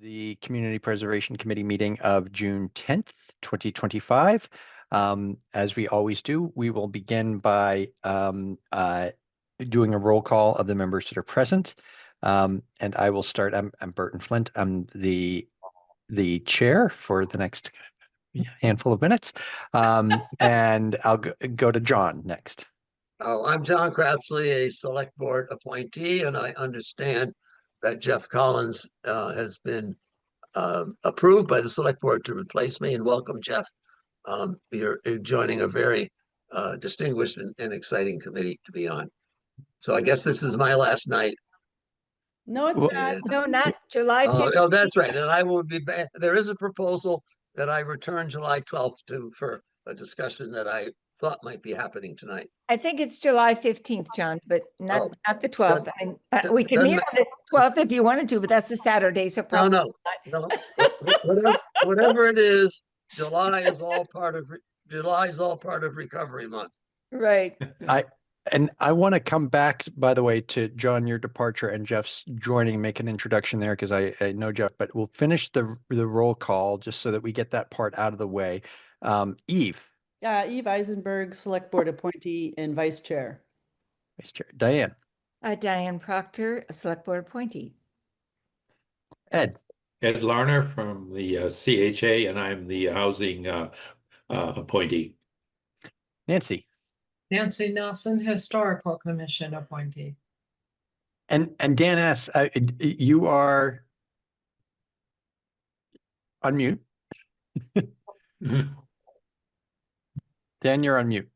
the Community Preservation Committee meeting of June 10th, 2025. As we always do, we will begin by doing a roll call of the members that are present. And I will start. I'm Burton Flint. I'm the chair for the next handful of minutes. And I'll go to John next. Oh, I'm John Kratsley, a select board appointee, and I understand that Jeff Collins has been approved by the select board to replace me, and welcome, Jeff. You're joining a very distinguished and exciting committee to be on. So I guess this is my last night. No, it's Well, not. No, not July 15th. Oh, that's right. And I will be back. There is a proposal that I return July 12th for a discussion that I thought might be happening tonight. I think it's July 15th, John, but not Oh, not the 12th. We can doesn't meet on the 12th if you wanted to, but that's a Saturday, so probably No. Whatever it is, July is all part of recovery month. right. I want to come back, by the way, to John, your departure and Jeff's joining, make an introduction there because I know Jeff, but we'll finish the roll call just so that we get that part out of the way. Eve. Eve Eisenberg, select board appointee and vice chair. Vice Chair. Diane. Diane Proctor, a select board appointee. Ed. Ed Larner from the CHA, and I'm the housing appointee. Nancy. Nancy Nelson, Historical Commission appointee. And Dan S., you are on mute. Dan, you're on mute.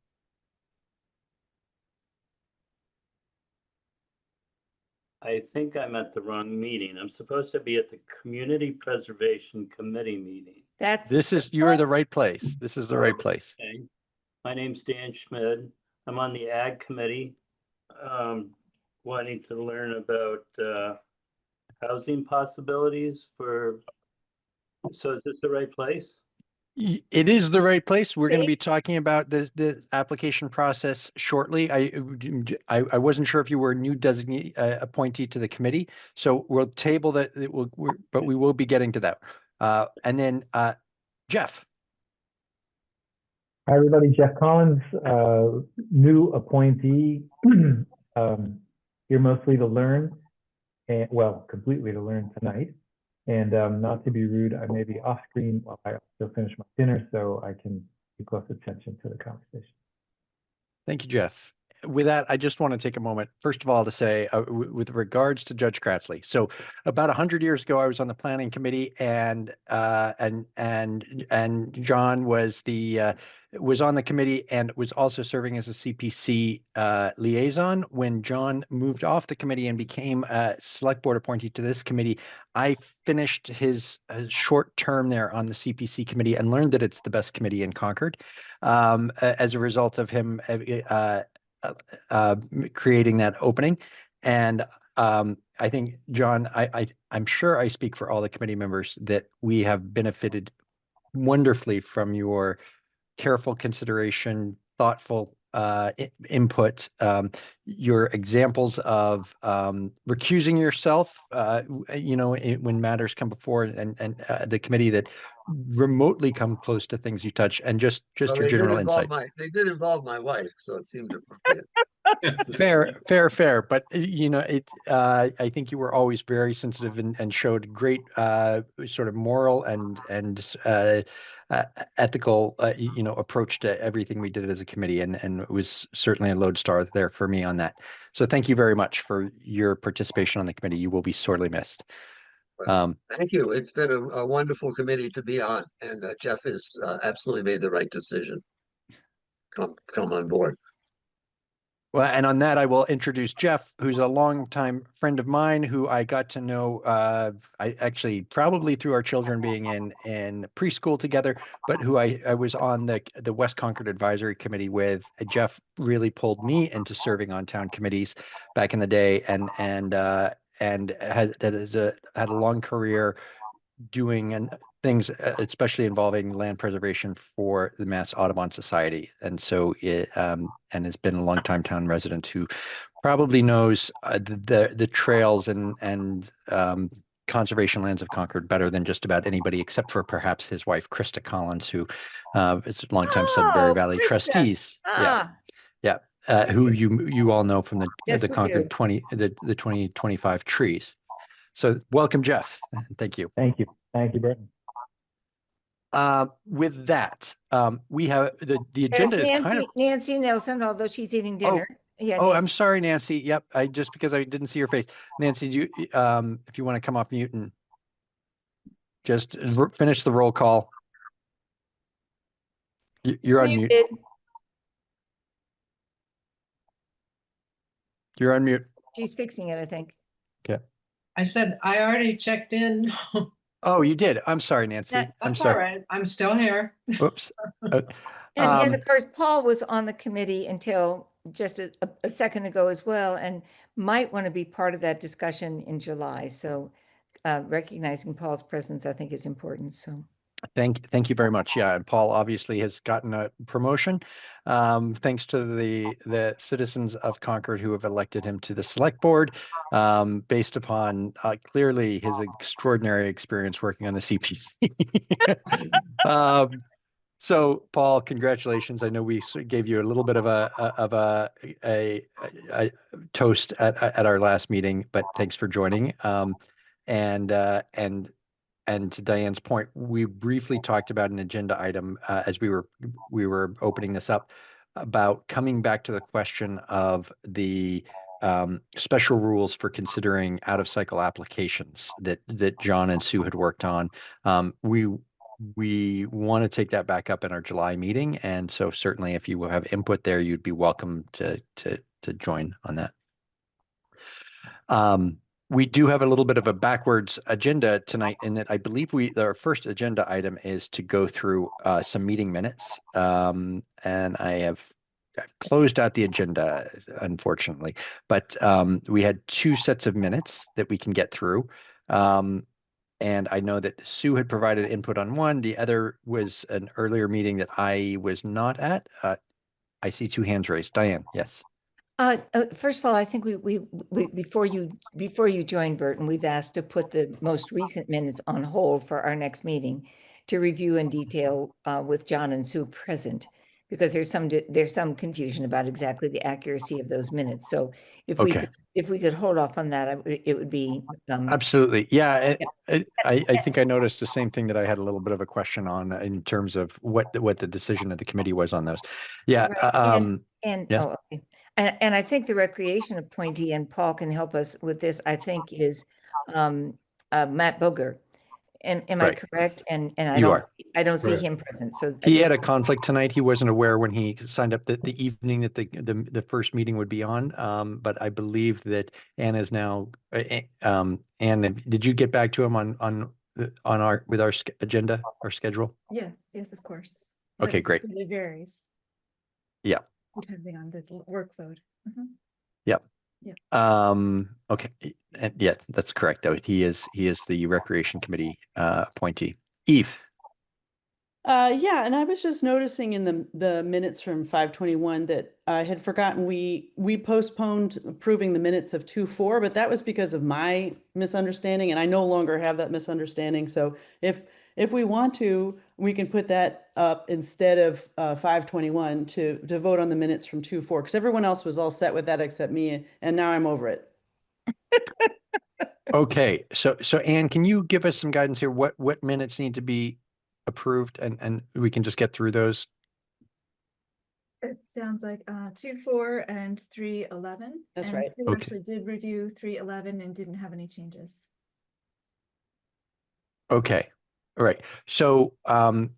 I think I'm at the wrong meeting. I'm supposed to be at the Community Preservation Committee meeting. You are the right place. This is the right place. Okay. My name's Dan Schmid. I'm on the Ag Committee, wanting to learn about housing possibilities so is this the right place? It is the right place. We're going to be talking about the application process shortly. I wasn't sure if you were a new designee appointee to the committee, so we'll table that. But we will be getting to that. And then Jeff. Hi, everybody. Jeff Collins, new appointee. Here mostly to learn, and completely to learn tonight. And not to be rude, I may be off screen while I still finish my dinner, so I can pay close attention to the conversation. Thank you, Jeff. With that, I just want to take a moment, first of all, to say, with regards to Judge Kratsley. So, about 100 years ago, I was on the planning committee, and John was on the committee and was also serving as a CPC liaison. When John moved off the committee and became a select board appointee to this committee, I finished his short term there on the CPC committee and learned that it's the best committee in Concord as a result of him creating that opening. And I think, John, I'm sure I speak for all the committee members that we have benefited wonderfully from your careful consideration, thoughtful input, your examples of recusing yourself, when matters come before, and the committee that remotely come close to things you touch, and just your general insight. They did involve my wife, so it seemed appropriate. Fair. But I think you were always very sensitive and showed great sort of moral and ethical approach to everything we did as a committee, and it was certainly a lodestar there for me on that. So thank you very much for your participation on the committee. You will be sorely missed. Thank you. It's been a wonderful committee to be on, and Jeff has absolutely made the right decision. Come on board. Well, and on that, I will introduce Jeff, who's a longtime friend of mine, who I got to know, I actually probably through our children being in preschool together, but who I was on the West Concord Advisory Committee with. Jeff really pulled me into serving on town committees back in the day, and had a long career doing things, especially involving land preservation for the Mass Audubon Society. And so and has been a longtime town resident who probably knows the trails and conservation lands of Concord better than just about anybody, except for perhaps his wife, Krista Collins, who is a longtime Sudbury Oh, Valley Krista. trustees. Yeah, Ah, who you all know from Yes, the we Concord do. the 2025 trees. So welcome, Jeff. Thank you. Thank you. Thank you, Burton. With that, we have the there's agenda is kind of. Nancy Nelson, although she's eating dinner. Yeah, Oh, Nan- I'm sorry, Nancy. Yep, just because I didn't see your face. Nancy, do you if you want to come off mute and just finish the roll call. You're on mute. muted. You're on mute. She's fixing it, I think. I said, I already checked in. Oh, you did. I'm sorry, Nancy. I'm That's all sorry. right. I'm still here. Whoops. And of course, Paul was on the committee until just a second ago as well, and might want to be part of that discussion in July. So recognizing Paul's presence, I think, is important. So Thank you very much. Yeah, and Paul obviously has gotten a promotion, thanks to the citizens of Concord who have elected him to the select board, based upon clearly his extraordinary experience working on the CPC. So Paul, congratulations. I know we gave you a little bit of a toast at our last meeting, but thanks for joining. And to Diane's point, we briefly talked about an agenda item as we were opening this up about coming back to the question of the special rules for considering out-of-cycle applications that John and Sue had worked on. We want to take that back up in our July meeting, and so certainly if you have input there, you'd be welcome to join on that. We do have a little bit of a backwards agenda tonight in that I believe our first agenda item is to go through some meeting minutes. And I've closed out the agenda, unfortunately, but we had 2 sets of minutes that we can get through. And I know that Sue had provided input on one. The other was an earlier meeting that I was not at. I see 2 hands raised. Diane, yes. First of all, I think we before you joined, Burton, we've asked to put the most recent minutes on hold for our next meeting to review in detail with John and Sue present, because there's some confusion about exactly the accuracy of those minutes. So if we could hold off on that, it would be absolutely. Yeah, I think I noticed the same thing that I had a little bit of a question on in terms of what the decision of the committee was on those. Yeah. Right. Yeah. Oh, okay. And I think the recreation appointee, and Paul can help us with this, I think is Matt Boger. Am I Right. correct? And I don't see Right. him present. So He had a conflict tonight. He wasn't aware when he signed up that the evening that the first meeting would be on. But I believe that Anna is now. Anna, did you get back to him on our agenda, our schedule? Yes, of course. Okay, great. It varies. Yeah. Depending on the workload. Mhm. Yep. Yeah. Okay. And yeah, that's correct though. He is the Recreation Committee appointee. Eve. Yeah, and I was just noticing in the minutes from 521 that I had forgotten we postponed approving the minutes of 2-4, but that was because of my misunderstanding, and I no longer have that misunderstanding. So if we want to, we can put that up instead of 521 to vote on the minutes from 2-4, because everyone else was all set with that except me, and now I'm over it. Okay, so Anne, can you give us some guidance here? What minutes need to be approved, and we can just get through those? It sounds like 2-4 and 3-11. That's and right. Sue Okay. actually did review 3-11 and didn't have any changes. Okay, all right. So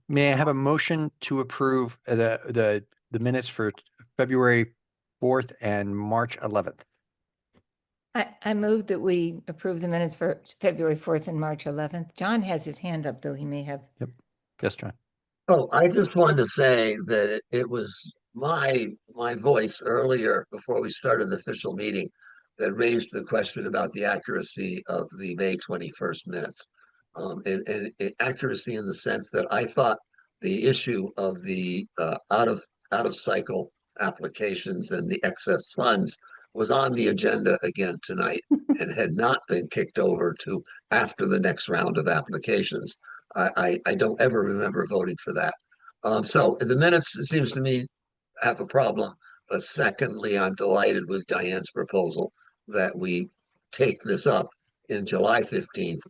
may I have a motion to approve the minutes for February 4th and March 11th? I move that we approve the minutes for February 4th and March 11th. John has his hand up, though he may have. Yes, John. Oh, I just wanted to say that it was my voice earlier before we started the official meeting that raised the question about the accuracy of the May 21st minutes. And accuracy in the sense that I thought the issue of the out of cycle applications and the excess funds was on the agenda again tonight and had not been kicked over to after the next round of applications, I don't ever remember voting for that. So the minutes, it seems to me, have a problem. But secondly, I'm delighted with Diane's proposal that we take this up in July 15th,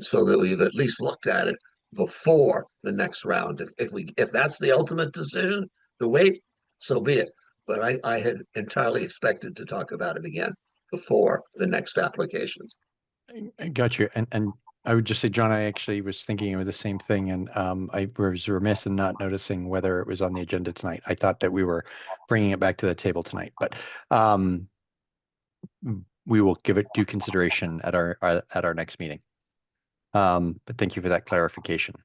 so that we've at least looked at it before the next round. If that's the ultimate decision to wait, so be it. But I had entirely expected to talk about it again before the next applications. I got you. And I would just say, John, I actually was thinking of the same thing, and I was remiss in not noticing whether it was on the agenda tonight. I thought that we were bringing it back to the table tonight, but we will give it due consideration at our next meeting. But thank you for that clarification.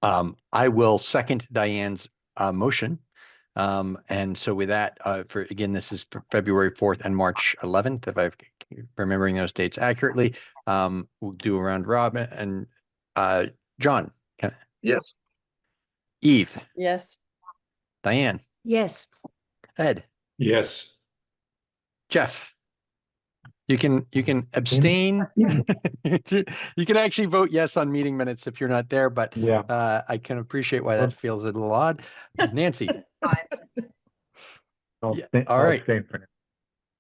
I will second Diane's motion. And so with that, again, this is for February 4th and March 11th, if I'm remembering those dates accurately. We'll do a round robin. And John, Yes. Eve, Yes. Diane, Yes. Ed, Yes. Jeff. You can abstain. You can actually vote yes on meeting minutes if you're not there, but Yeah. I can appreciate why that feels a little odd. Nancy. I'll Yeah, abstain- all I'll right. abstain for now.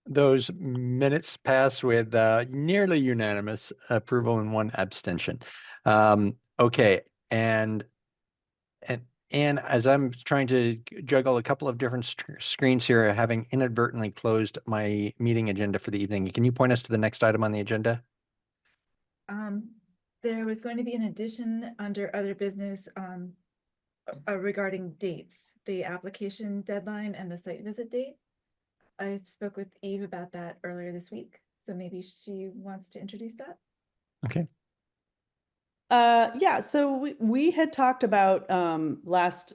Those minutes pass with nearly unanimous approval and one abstention. Okay, and as I'm trying to juggle a couple of different screens here, having inadvertently closed my meeting agenda for the evening, can you point us to the next item on the agenda? There was going to be an addition under other business regarding dates, the application deadline and the site visit date. I spoke with Eve about that earlier this week, so maybe she wants to introduce that. Okay. Yeah, so we had talked about last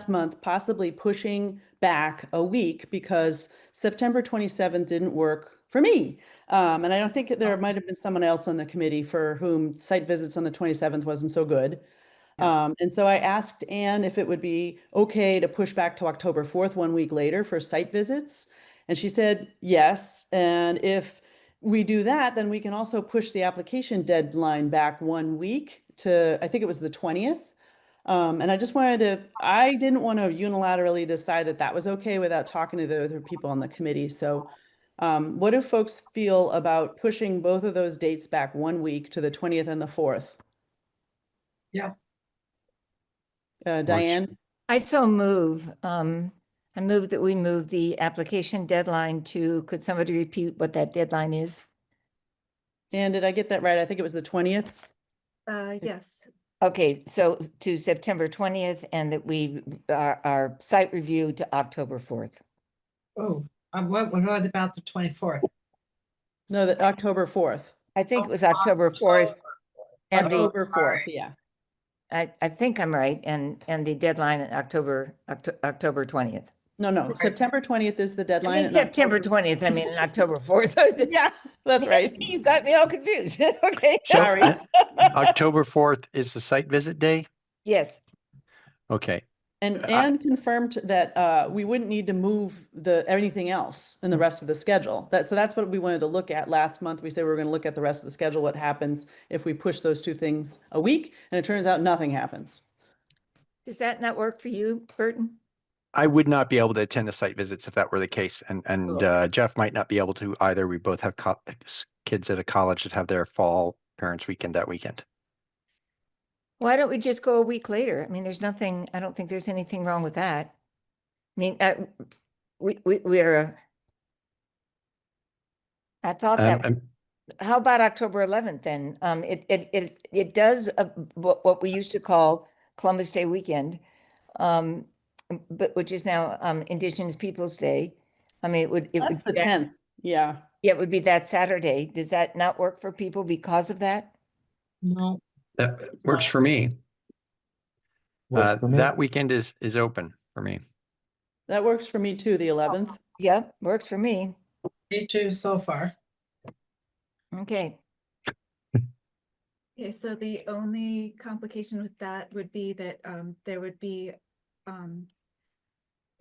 month possibly pushing back a week because September 27th didn't work for me. And I don't think there might have been someone else on the committee for whom site visits on the 27th wasn't so good. And so I asked Anne if it would be okay to push back to October 4th, 1 week later for site visits. And she said yes. And if we do that, then we can also push the application deadline back 1 week to, I think it was the 20th. And I didn't want to unilaterally decide that that was okay without talking to the other people on the committee. So what do folks feel about pushing both of those dates back 1 week to the 20th and the 4th? Yeah. Diane? I so move. I move that we move the application deadline to, could somebody repeat what that deadline is? And did I get that right? I think it was the 20th. Yes. Okay, so to September 20th and that we, our site review to October 4th. Oh, what about the 24th? No, the October 4th. I think it was October 4th. And October the, 4th, yeah. I think I'm right, and the deadline in October 20th. No, September 20th is the I deadline. mean and September October- 20th, I mean October 4th. Yeah, that's right. You got me all confused. Okay. So, Sorry. October 4th is the site visit day? Yes, Okay. And I- Anne confirmed that we wouldn't need to move anything else in the rest of the schedule. So that's what we wanted to look at last month. We said we were going to look at the rest of the schedule, what happens if we push those two things a week, and it turns out nothing happens. does that not work for you, Burton? I would not be able to attend the site visits if that were the case. And Jeff might not be able to either. We both have kids at a college that have their fall parents weekend that weekend. Why don't we just go a week later? I mean, I don't think there's anything wrong with that. I mean, we're, I thought that, how about October 11th then? It does what we used to call Columbus Day weekend, but which is now Indigenous Peoples' Day. I mean, That's the 10th. Yeah. Yeah, it would be that Saturday. Does that not work for people because of that? No. That works for me. Works for me. That weekend is open for me. That works for me too, the 11th. Yep, works for me. Me too so far. Okay. Okay, so the only complication with that would be that there would be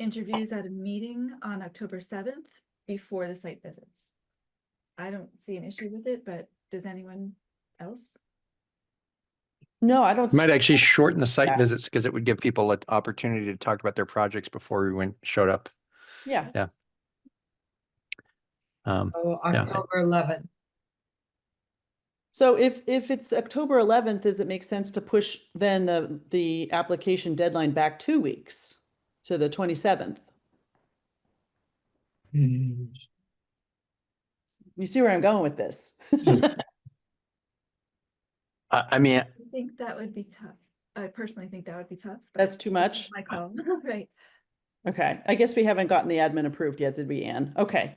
interviews at a meeting on October 7th, before the site visits. I don't see an issue with it, but does anyone else? No, I don't. Might actually shorten the site Yeah. visits because it would give people an opportunity to talk about their projects before we showed up. Yeah. Oh, Yeah. October 11th. So if it's October 11th, does it make sense to push then the application deadline back 2 weeks to the 27th? You see where I'm going with this? I mean, I think that would be tough. I personally think that would be tough. but That's too much? My call, right? Okay, I guess we haven't gotten the admin approved yet, did we, Anne? Okay.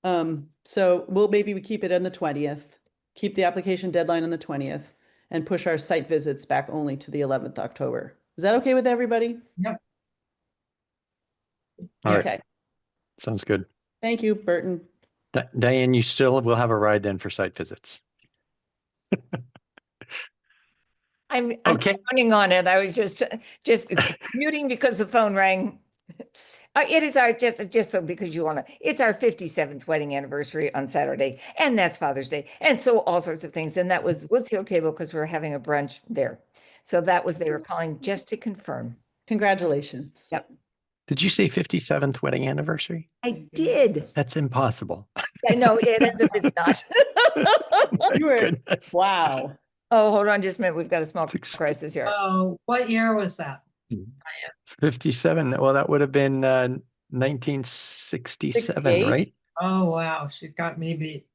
So maybe we keep it on the 20th, keep the application deadline on the 20th, and push our site visits back only to the 11th October. Is that okay with everybody? Yep. all right, Okay, sounds good. thank you, Burton. Diane, you still will have a ride then for site visits. I'm Okay. counting on it. I was just muting because the phone rang. It is our, just so because you want to, it's our 57th wedding anniversary on Saturday, and that's Father's Day. And so all sorts of things. And that was Woods Hill Table because we're having a brunch there. So that was, they were calling just to confirm. Congratulations. Yep. Did you say 57th wedding anniversary? I did. That's impossible. I know it ends up it's not. My You were- goodness. Wow. Oh, hold on just a minute. We've got a small Six- crisis here. Oh, what year was that? 57. Well, that would have been 1967, 68? right? Oh, wow, she got me beat.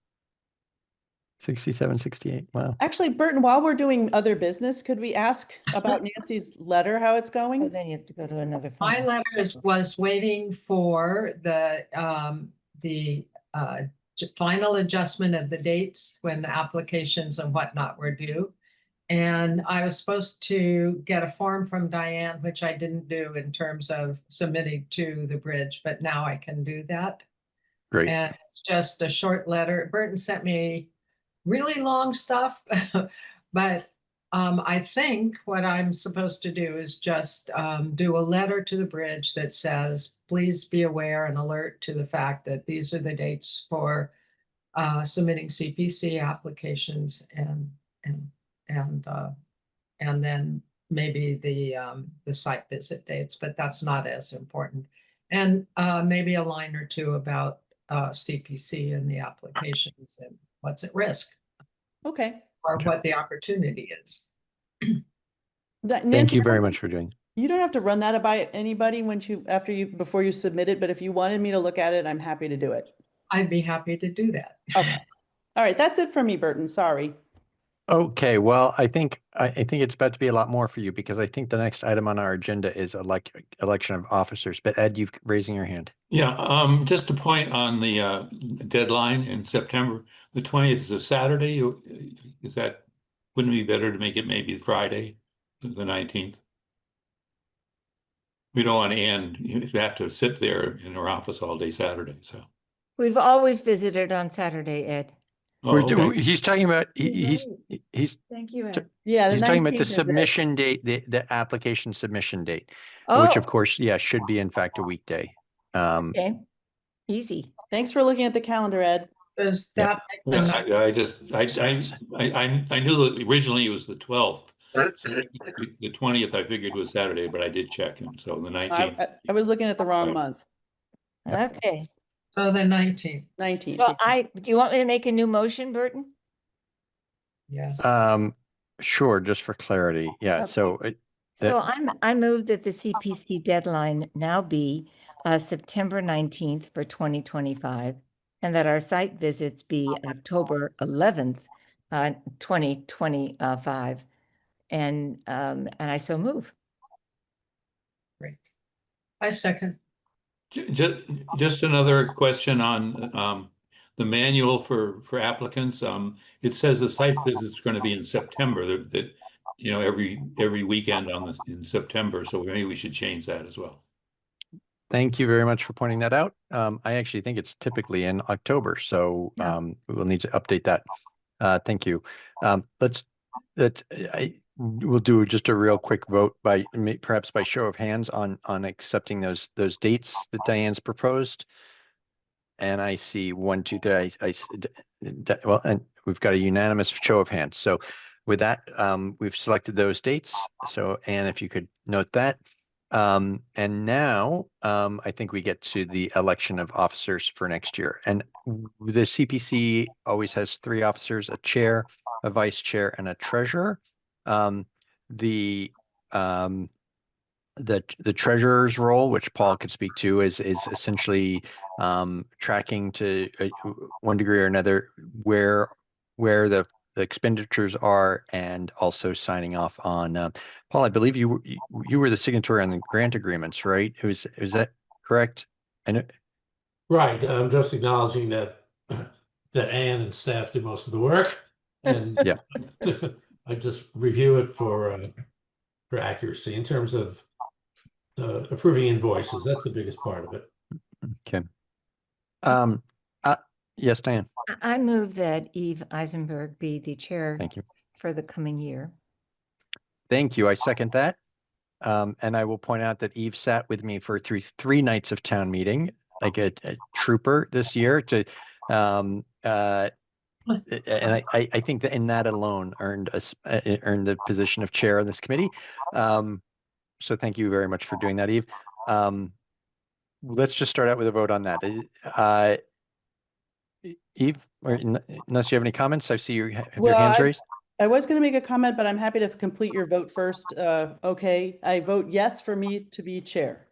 67, 68. Wow. Actually, Burton, while we're doing other business, could we ask about Nancy's letter, how it's Oh, going? then you have to go to another My phone. letter was waiting for the final adjustment of the dates when the applications and whatnot were due. And I was supposed to get a form from Diane, which I didn't do in terms of submitting to the bridge, but now I can do that. Great. And it's just a short letter. Burton sent me really long stuff, but I think what I'm supposed to do is just do a letter to the bridge that says, please be aware and alert to the fact that these are the dates for submitting CPC applications and then maybe the site visit dates, but that's not as important. And maybe a line or two about CPC and the applications and what's at risk Okay. or what the opportunity is. Thank Nancy, you I very don't much think- for doing. You don't have to run that by anybody before you submit it, but if you wanted me to look at it, I'm happy to do it. I'd be happy to do that. Okay. All right, that's it for me, Burton. Sorry. Okay, well, I think it's about to be a lot more for you because I think the next item on our agenda is election of officers. But Ed, you've raising your hand. Yeah, just a point on the deadline in September. The 20th is a Saturday. Wouldn't it be better to make it maybe Friday, the 19th? We don't want Ann, you have to sit there in her office all day Saturday, so. We've always visited on Saturday, Ed. Oh, okay. He's talking about he's Thank you, Ed. Yeah, the he's talking about 19th the is it. submission date, the application submission date, Oh, which of course, yeah, should be in fact a weekday. okay. Easy. Thanks for looking at the calendar, Ed. Does Yep. that make the I knew that originally it was the 12th. So the 20th I figured was Saturday, but I did check, and so the 19th. I was looking at the wrong Right. month. Okay. So the 19th, 19th. So do you want me to make a new motion, Burton? yes. Sure, just for clarity. Yeah, Okay. so So I move that the CPC deadline now be September 19th for 2025, and that our site visits be October 11th, 2025. And I so move. Great. I second. Just another question on the manual for applicants. It says the site visit's going to be in September, that every weekend in September. So maybe we should change that as well. thank you very much for pointing that out. I actually think it's typically in October, so Yeah. we will need to update that. Thank you. We'll do just a real quick vote perhaps by show of hands on accepting those dates that Diane's proposed. And I see 1, 2, 3. Well, and we've got a unanimous show of hands. So with that, we've selected those dates. So, Anne, if you could note that. And now I think we get to the election of officers for next year. And the CPC always has 3 officers: a chair, a vice chair, and a treasurer. The treasurer's role, which Paul could speak to, is essentially tracking to one degree or another where the expenditures are, and also signing off on. Paul, I believe you were the signatory on the grant agreements, right? Is that correct? I know. Right. I'm just acknowledging that Anne and staff do most of the work, and Yeah. I just review it for accuracy in terms of approving invoices. That's the biggest part of it. Okay. Yes, Diane. I move that Eve Eisenberg be the chair Thank you. for the coming year. Thank you. I second that. And I will point out that Eve sat with me for three nights of town meeting, like a trooper this year. And I think that in that alone earned the position of chair of this committee. So thank you very much for doing that, Eve. Let's just start out with a vote on that. Eve, unless you have any comments, I see you have your hands raised. I was going to make a comment, but I'm happy to complete your vote first. Okay, I vote yes for me to be chair.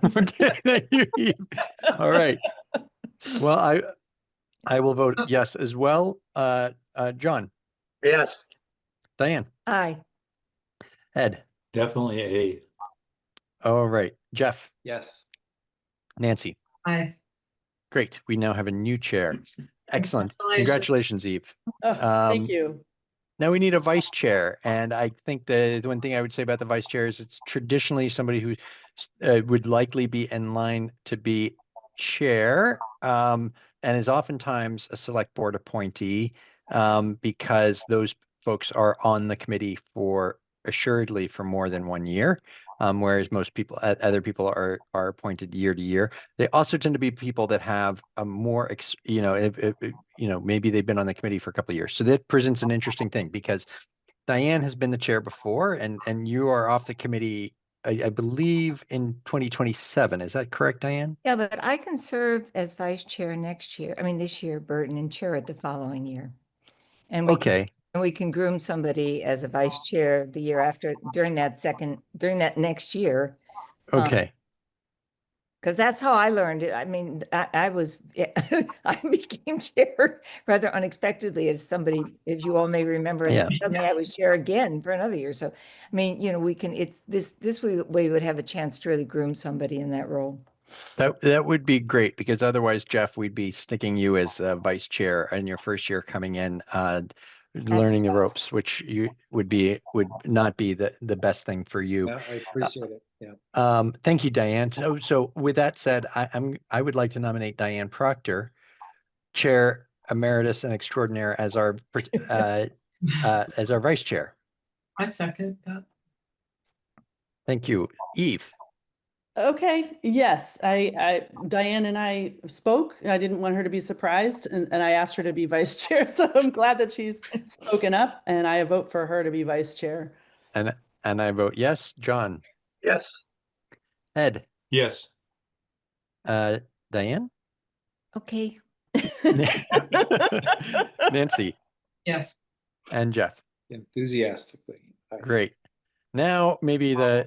Okay, thank you, Eve. All right. Well, I will vote yes as well. John. Yes. Diane. Aye. Ed. Definitely a. All right. Jeff. Yes. Nancy. Aye. Great. We now have a new chair. Excellent. Congratulations, Eve. Thank you. Now we need a vice chair. And I think the one thing I would say about the vice chair is it's traditionally somebody who would likely be in line to be chair, and is oftentimes a select board appointee, because those folks are on the committee assuredly for more than 1 year. Whereas most people, other people are appointed year to year. They also tend to be people that have a more, maybe they've been on the committee for a couple of years. So that presents an interesting thing, because Diane has been the chair before, and you are off the committee, I believe, in 2027. Is that correct, Diane? Yeah, but I can serve as vice chair next year. I mean, this year, Burton, and chair it the following year. And we can groom somebody as a vice chair the year after, during that next year. Okay. Because that's how I learned it. I mean, I became chair rather unexpectedly, if you all may remember, and then suddenly I was chair again for another year. So, I mean, this way we would have a chance to really groom somebody in that role. That would be great, because otherwise, Jeff, we'd be sticking you as vice chair in your first year coming in, learning the ropes, which would not be the best thing for you. Yeah, I appreciate it. Yeah. Thank you, Diane. So with that said, I would like to nominate Diane Proctor, Chair Emeritus and Extraordinaire, as our vice chair. I second that. Thank you, Eve. Okay, yes, Diane and I spoke. I didn't want her to be surprised, and I asked her to be vice chair. So I'm glad that she's spoken up, and I vote for her to be vice chair. And I vote yes. John. Yes. Ed. Yes. Diane. Okay. Nancy. Yes. And Jeff. Enthusiastically. Great. Now maybe the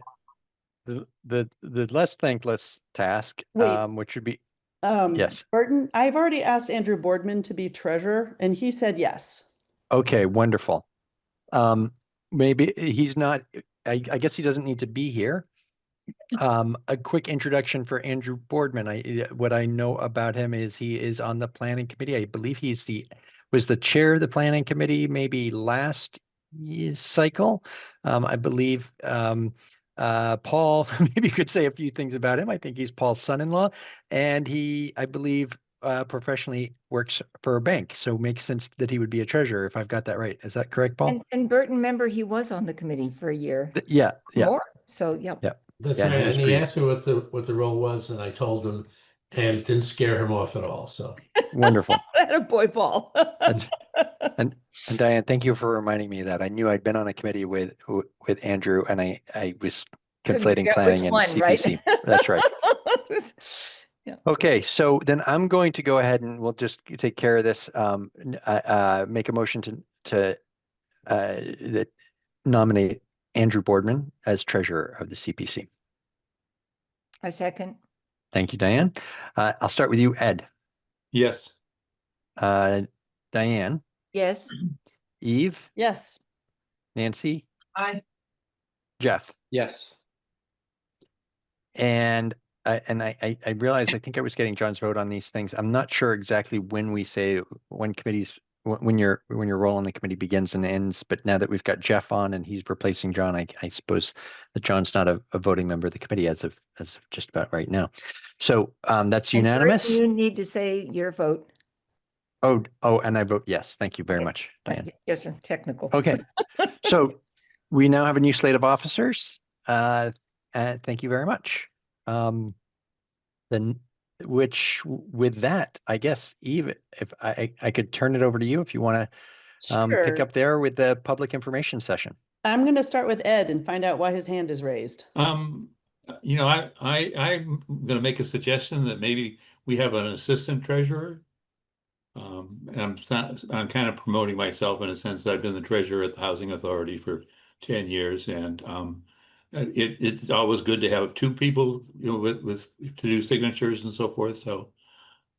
less thankless task, which would be yes. Burton, I've already asked Andrew Boardman to be treasurer, and he said yes. Okay, wonderful. Maybe he's not. I guess he doesn't need to be here. A quick introduction for Andrew Boardman. What I know about him is he is on the planning committee. I believe was the chair of the planning committee maybe last cycle. I believe. Paul, maybe you could say a few things about him. I think he's Paul's son-in-law, and he, I believe, professionally works for a bank. So it makes sense that he would be a treasurer, if I've got that right. Is that correct, Paul? And Burton, remember, he was on the committee for a year. Yeah. More. So, yeah. That's Yeah, right. he was And he asked me what the role was, and I told him and it didn't scare him off at all. So Wonderful. Boy, Paul. And Diane, thank you for reminding me of that. I knew I'd been on a committee with Andrew, and I was Couldn't conflating figure out planning which and one, right? CPC. That's right. Yeah. Okay, so then I'm going to go ahead and we'll just take care of this. Make a motion to that nominate Andrew Boardman as treasurer of the CPC. A second. Thank you, Diane. I'll start with you, Ed. Yes. Diane, Yes. Eve, Yes. Nancy, I, Jeff. Yes. And I realized I think I was getting John's vote on these things. I'm not sure exactly when we say when committees when your role on the committee begins and ends, but now that we've got Jeff on and he's replacing John, I suppose that John's not a voting member of the committee as of just about right now. So that's And Bert, unanimous. you need to say your vote. Oh, and I vote yes. Thank you very much, Diane. Yes, technical. Okay, so we now have a new slate of officers. Thank you very much. Then, with that, I guess, Eve, if I could turn it over to you if you want to pick Sure. up there with the public information session. I'm going to start with Ed and find out why his hand is raised. I'm going to make a suggestion that maybe we have an assistant treasurer. And I'm kind of promoting myself in a sense that I've been the treasurer at the Housing Authority for 10 years, and it's always good to have two people, with to do signatures and so forth. So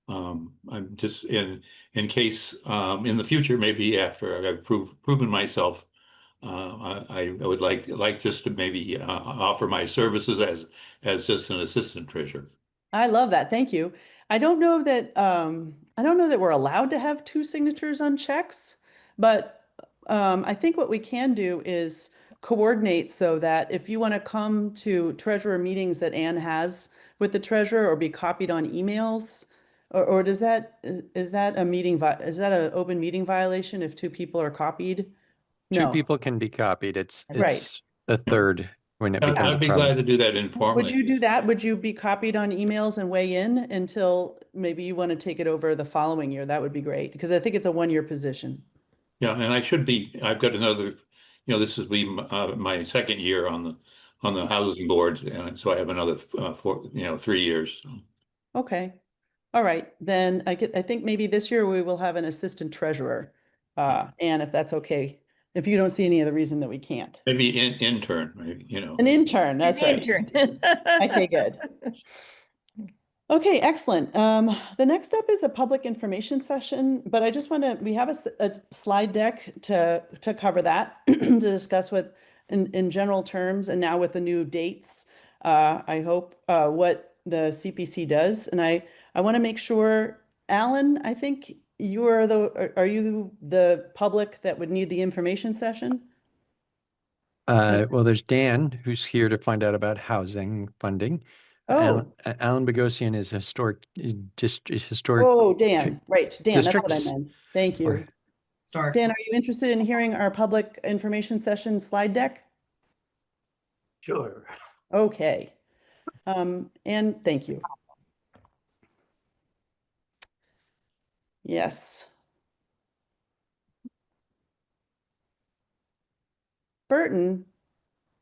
I'm just in case in the future, maybe after I've proven myself, I would like just to maybe offer my services as just an assistant treasurer. I love that. Thank you. I don't know that we're allowed to have two signatures on checks, but I think what we can do is coordinate so that if you want to come to treasurer meetings that Anne has with the treasurer or be copied on emails, or is that an open meeting violation if two people are copied? Two No. people can be copied. It's Right. a third when it becomes I'd a be problem. glad to do that informally. Would you do that? Would you be copied on emails and weigh in until maybe you want to take it over the following year? That would be great because I think it's a one-year position. Yeah, and I've got another, this is my second year on the housing board, and so I have another 3 years. So. Okay. All right. Then I think maybe this year we will have an assistant treasurer. And if that's okay, if you don't see any other reason that we can't. Maybe intern, maybe, An intern, that's right. Intern. Okay, good. Okay, excellent. The next up is a public information session, but I just we have a slide deck to cover that, to discuss in general terms, and now with the new dates, I hope, what the CPC does. And I want to make sure, Alan, I think are you the public that would need the information session? Well, there's Dan, who's here to find out about housing funding. Oh. Alan Bogosian is historic. Oh, Dan, right. Dan, that's what I districts, meant. Thank you. start. Dan, are you interested in hearing our public information session slide deck? Sure. Okay. And thank you. Yes. Burton,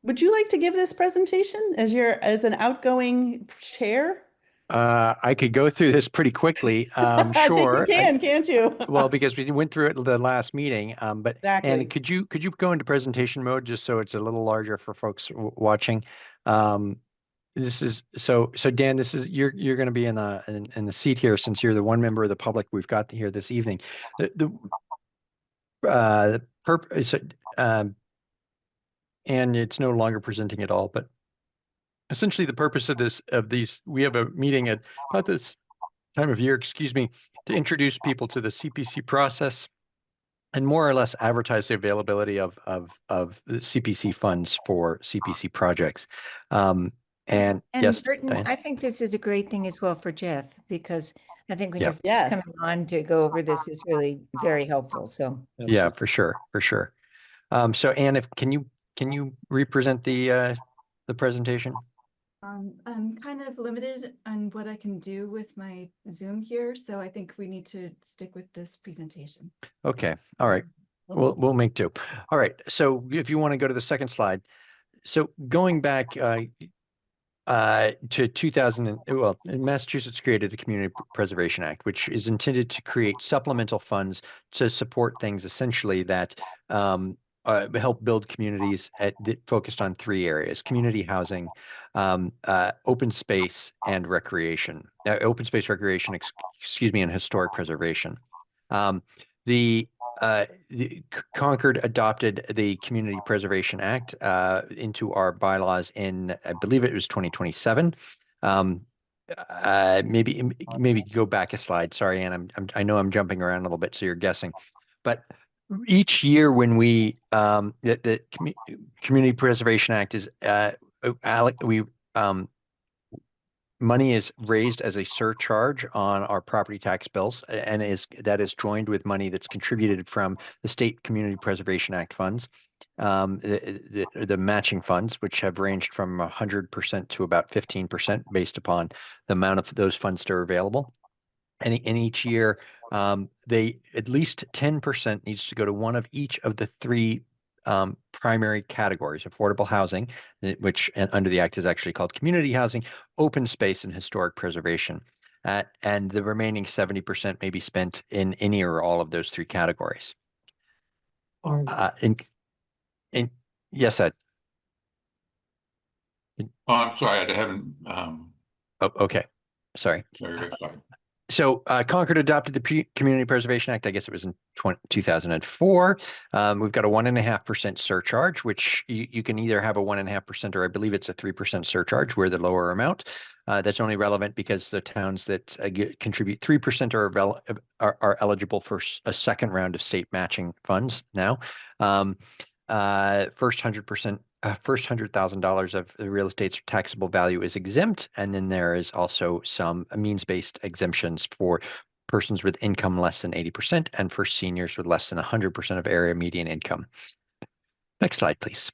would you like to give this presentation as an outgoing chair? I could go through this pretty quickly. I Sure. think you can, can't you? Well, because we went through it the last meeting, but Exactly. and could you go into presentation mode just so it's a little larger for folks watching? This is so Dan, this is you're going to be in the seat here since you're the one member of the public we've got here this evening. The purpose, and it's no longer presenting at all, but essentially the purpose of these, we have a meeting at about this time of year, to introduce people to the CPC process and more or less advertise the availability of the CPC funds for CPC projects. And yes, Burton, Diane. I think this is a great thing as well for Jeff, because I think when Yeah. you're first coming Yes. on to go over this is really very helpful. So Yeah, for sure. So Anne, can you represent the presentation? I'm kind of limited on what I can do with my Zoom here, so I think we need to stick with this presentation. Okay, all right. We'll make do. All right, so if you want to go to the second slide. So going back to 2000, Massachusetts created a Community Preservation Act, which is intended to create supplemental funds to support things essentially that help build communities that focused on 3 areas: community housing, open space, and recreation. Open space, recreation, excuse me, and historic preservation. The Concord adopted the Community Preservation Act into our bylaws in, I believe it was 2027. Maybe go back a slide. Sorry, Ann, I know I'm jumping around a little bit, so you're guessing. But each year when we the Community Preservation Act is money is raised as a surcharge on our property tax bills, and that is joined with money that's contributed from the State Community Preservation Act funds, the matching funds, which have ranged from 100% to about 15% based upon the amount of those funds that are available. And in each year, they at least 10% needs to go to one of each of the 3 primary categories: affordable housing, which under the Act is actually called community housing, open space, and historic preservation. And the remaining 70% may be spent in any or all of those 3 categories. Yes, Ed. Oh, I'm sorry, I haven't. Oh, okay, sorry. Very sorry. So Concord adopted the Community Preservation Act. I guess it was in 2004. We've got a 1.5% surcharge, which you can either have a 1.5% or I believe it's a 3% surcharge. We're the lower amount. That's only relevant because the towns that contribute 3% are eligible for a second round of state matching funds now. First $100,000 of the real estate's taxable value is exempt, and then there is also some means-based exemptions for persons with income less than 80% and for seniors with less than 100% of area median income. Next slide, please.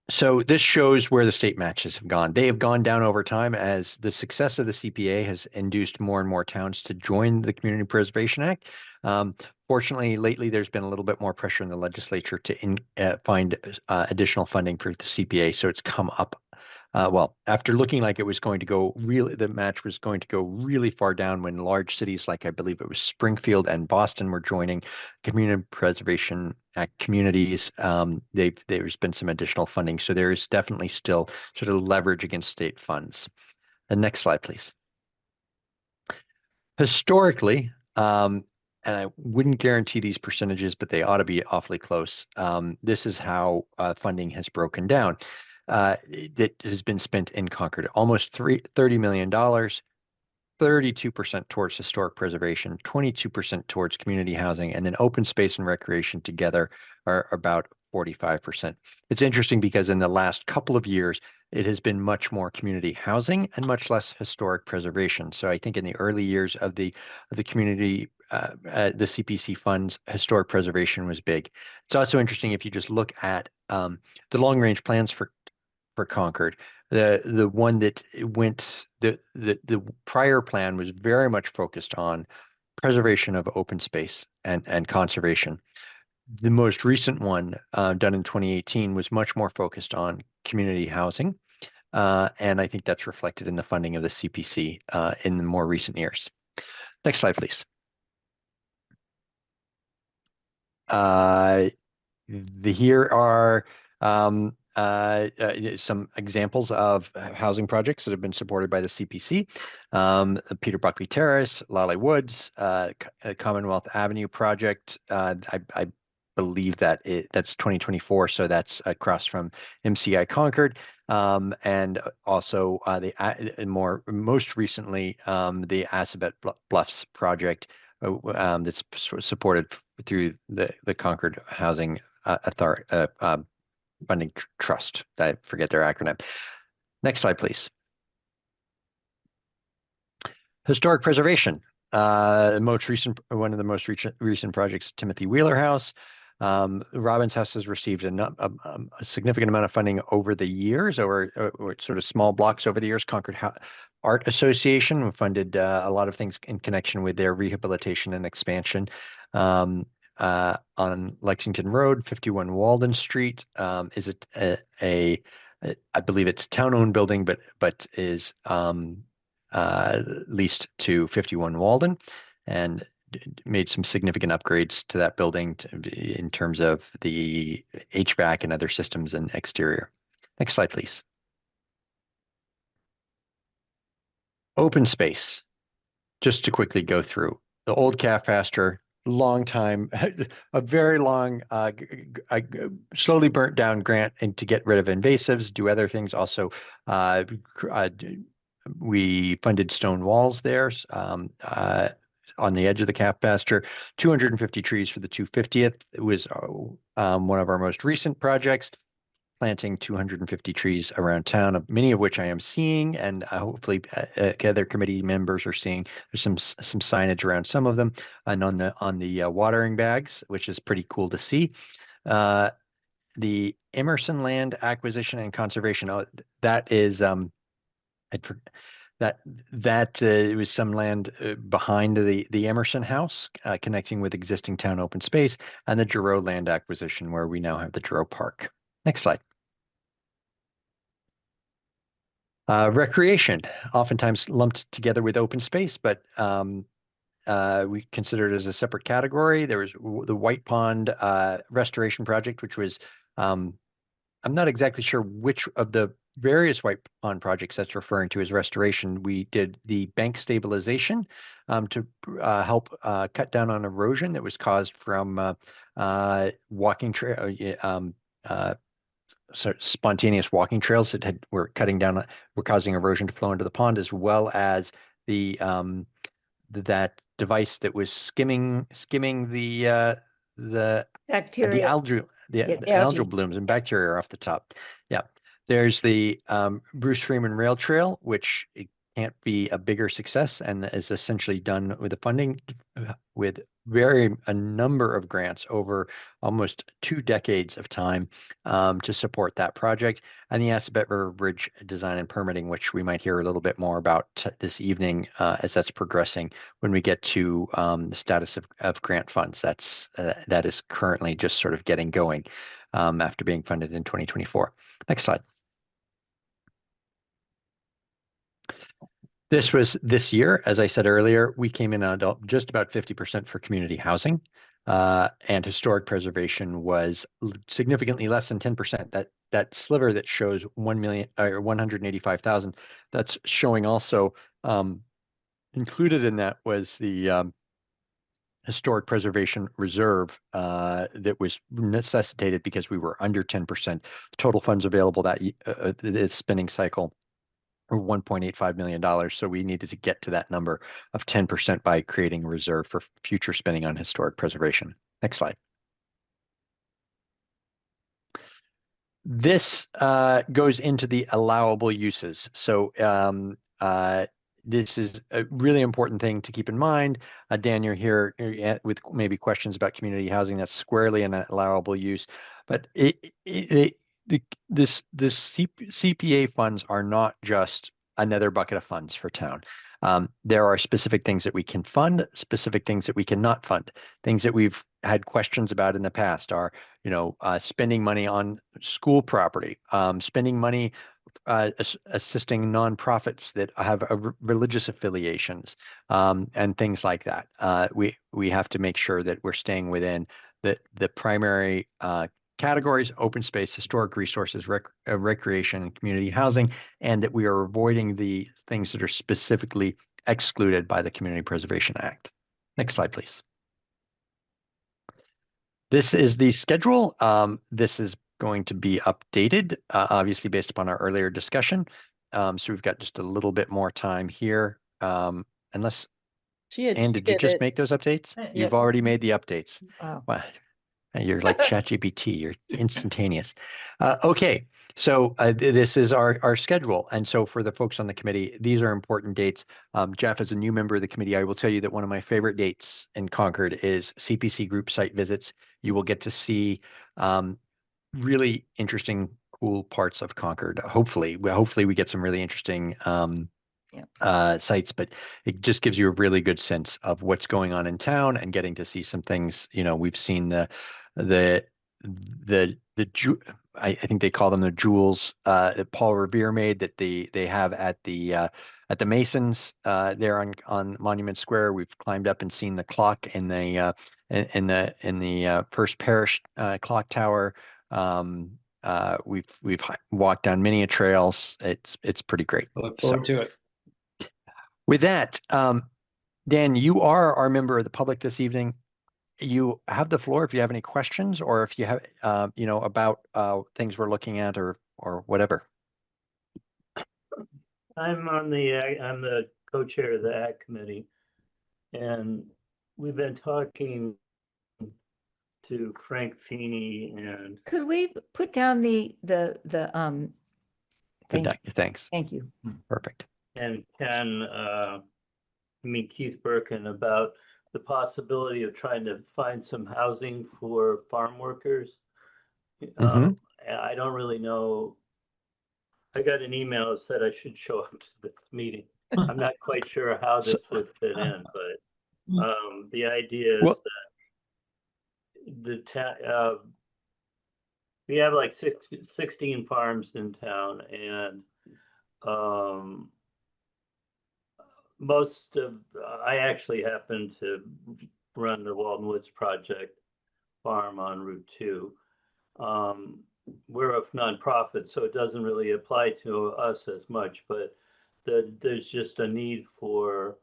So this shows where the state matches have gone. They have gone down over time as the success of the CPA has induced more and more towns to join the Community Preservation Act. Fortunately, lately, there's been a little bit more pressure in the legislature to find additional funding for the CPA. So it's come up. Well, after looking like it was going to go the match was going to go really far down when large cities like I believe it was Springfield and Boston were joining Community Preservation Act communities. There's been some additional funding. So there is definitely still sort of leverage against state funds. The next slide, please. Historically, and I wouldn't guarantee these percentages, but they ought to be awfully close. This is how funding has broken down. That has been spent in Concord, almost $30 million, 32% towards historic preservation, 22% towards community housing, and then open space and recreation together are about 45%. It's interesting because in the last couple of years, it has been much more community housing and much less historic preservation. So I think in the early years of the community, the CPC funds, historic preservation was big. It's also interesting if you just look at the long range plans for Concord. The one that went the prior plan was very much focused on preservation of open space and conservation. The most recent one done in 2018 was much more focused on community housing, and I think that's reflected in the funding of the CPC in the more recent years. Next slide, please. Here are some examples of housing projects that have been supported by the CPC. Peter Buckley Terrace, Lally Woods, Commonwealth Avenue project. I believe that that's 2024, so that's across from MCI Concord. And also most recently, the Assabet Bluffs project that's supported through the Concord Housing Authority Funding Trust. I forget their acronym. Next slide, please. Historic preservation. One of the most recent projects, Timothy Wheeler House. Robbins House has received a significant amount of funding over the years, or sort of small blocks over the years. Concord Art Association funded a lot of things in connection with their rehabilitation and expansion. On Lexington Road, 51 Walden Street, is I believe it's a town-owned building, but is leased to 51 Walden, and made some significant upgrades to that building in terms of the HVAC and other systems and exterior. Next slide, please. Open space. Just to quickly go through the old calf pasture, long time, a very long, slowly burnt down grant and to get rid of invasives, do other things. Also, we funded stone walls there on the edge of the calf pasture, 250 trees for the 250th. It was one of our most recent projects, planting 250 trees around town, many of which I am seeing, and hopefully other committee members are seeing. There's some signage around some of them, and on the watering bags, which is pretty cool to see. The Emerson Land Acquisition and Conservation, that is it was some land behind the Emerson House, connecting with existing town open space, and the Giroux land acquisition, where we now have the Giroux Park. Next slide. Recreation, oftentimes lumped together with open space, but we consider it as a separate category. There was the White Pond restoration project, which was, I'm not exactly sure which of the various White Pond projects that's referring to as restoration. We did the bank stabilization to help cut down on erosion that was caused from walking trail, spontaneous walking trails that were causing erosion to flow into the pond, as well as the that device that was skimming the Bacteria. the algal blooms and bacteria off the top. Yeah. There's the Bruce Freeman Rail Trail, which it can't be a bigger success, and is essentially done with the funding with a number of grants over almost 2 decades of time to support that project. And the Assabet River Bridge design and permitting, which we might hear a little bit more about this evening as that's progressing when we get to the status of grant funds. That is currently just sort of getting going after being funded in 2024. Next slide. This was this year, as I said earlier, we came in on just about 50% for community housing, and historic preservation was significantly less than 10%. That sliver that shows 1 million or 185,000, that's showing also included in that was the historic preservation reserve that was necessitated because we were under 10%. Total funds available that this spending cycle were $1.85 million. So we needed to get to that number of 10% by creating a reserve for future spending on historic preservation. Next slide. This goes into the allowable uses. So this is a really important thing to keep in mind. Dan, you're here with maybe questions about community housing. That's squarely an allowable use, but this CPA funds are not just another bucket of funds for town. There are specific things that we can fund, specific things that we cannot fund. Things that we've had questions about in the past are, spending money on school property, spending money assisting nonprofits that have religious affiliations, and things like that. We have to make sure that we're staying within the primary categories: open space, historic resources, recreation, and community housing, and that we are avoiding the things that are specifically excluded by the Community Preservation Act. Next slide, please. This is the schedule. This is going to be updated, obviously based upon our earlier discussion. So we've got just a little bit more time here. Unless, Anne, did you just make those updates? You've already made the updates. Wow. Wow. You're like ChatGPT. You're instantaneous. Okay, so this is our schedule, and so for the folks on the committee, these are important dates. Jeff, as a new member of the committee, I will tell you that one of my favorite dates in Concord is CPC group site visits. You will get to see really interesting, cool parts of Concord. Hopefully we get some really interesting sites, but it just gives you a really good sense of what's going on in town and getting to see some things. We've seen the I think they call them the jewels that Paul Revere made, that they have at the Masons there on Monument Square. We've climbed up and seen the clock in the First Parish clock tower. We've walked down many trails. It's pretty great. I look forward to it. With that, Dan, you are our member of the public this evening. You have the floor if you have any questions, or if you have, about things we're looking at, or whatever. I'm the co-chair of the Ag Committee, and we've been talking to Frank Feeney and. Could we put down the Thanks. Thank you. Perfect. And Keith Birkin about the possibility of trying to find some housing for farm workers. I don't really know. I got an email that said I should show up to this meeting. I'm not quite sure how this would fit in, but the idea is that we have like 16 farms in town, and I actually happen to run the Walden Woods Project farm on Route 2. We're a nonprofit, so it doesn't really apply to us as much, but there's just a need for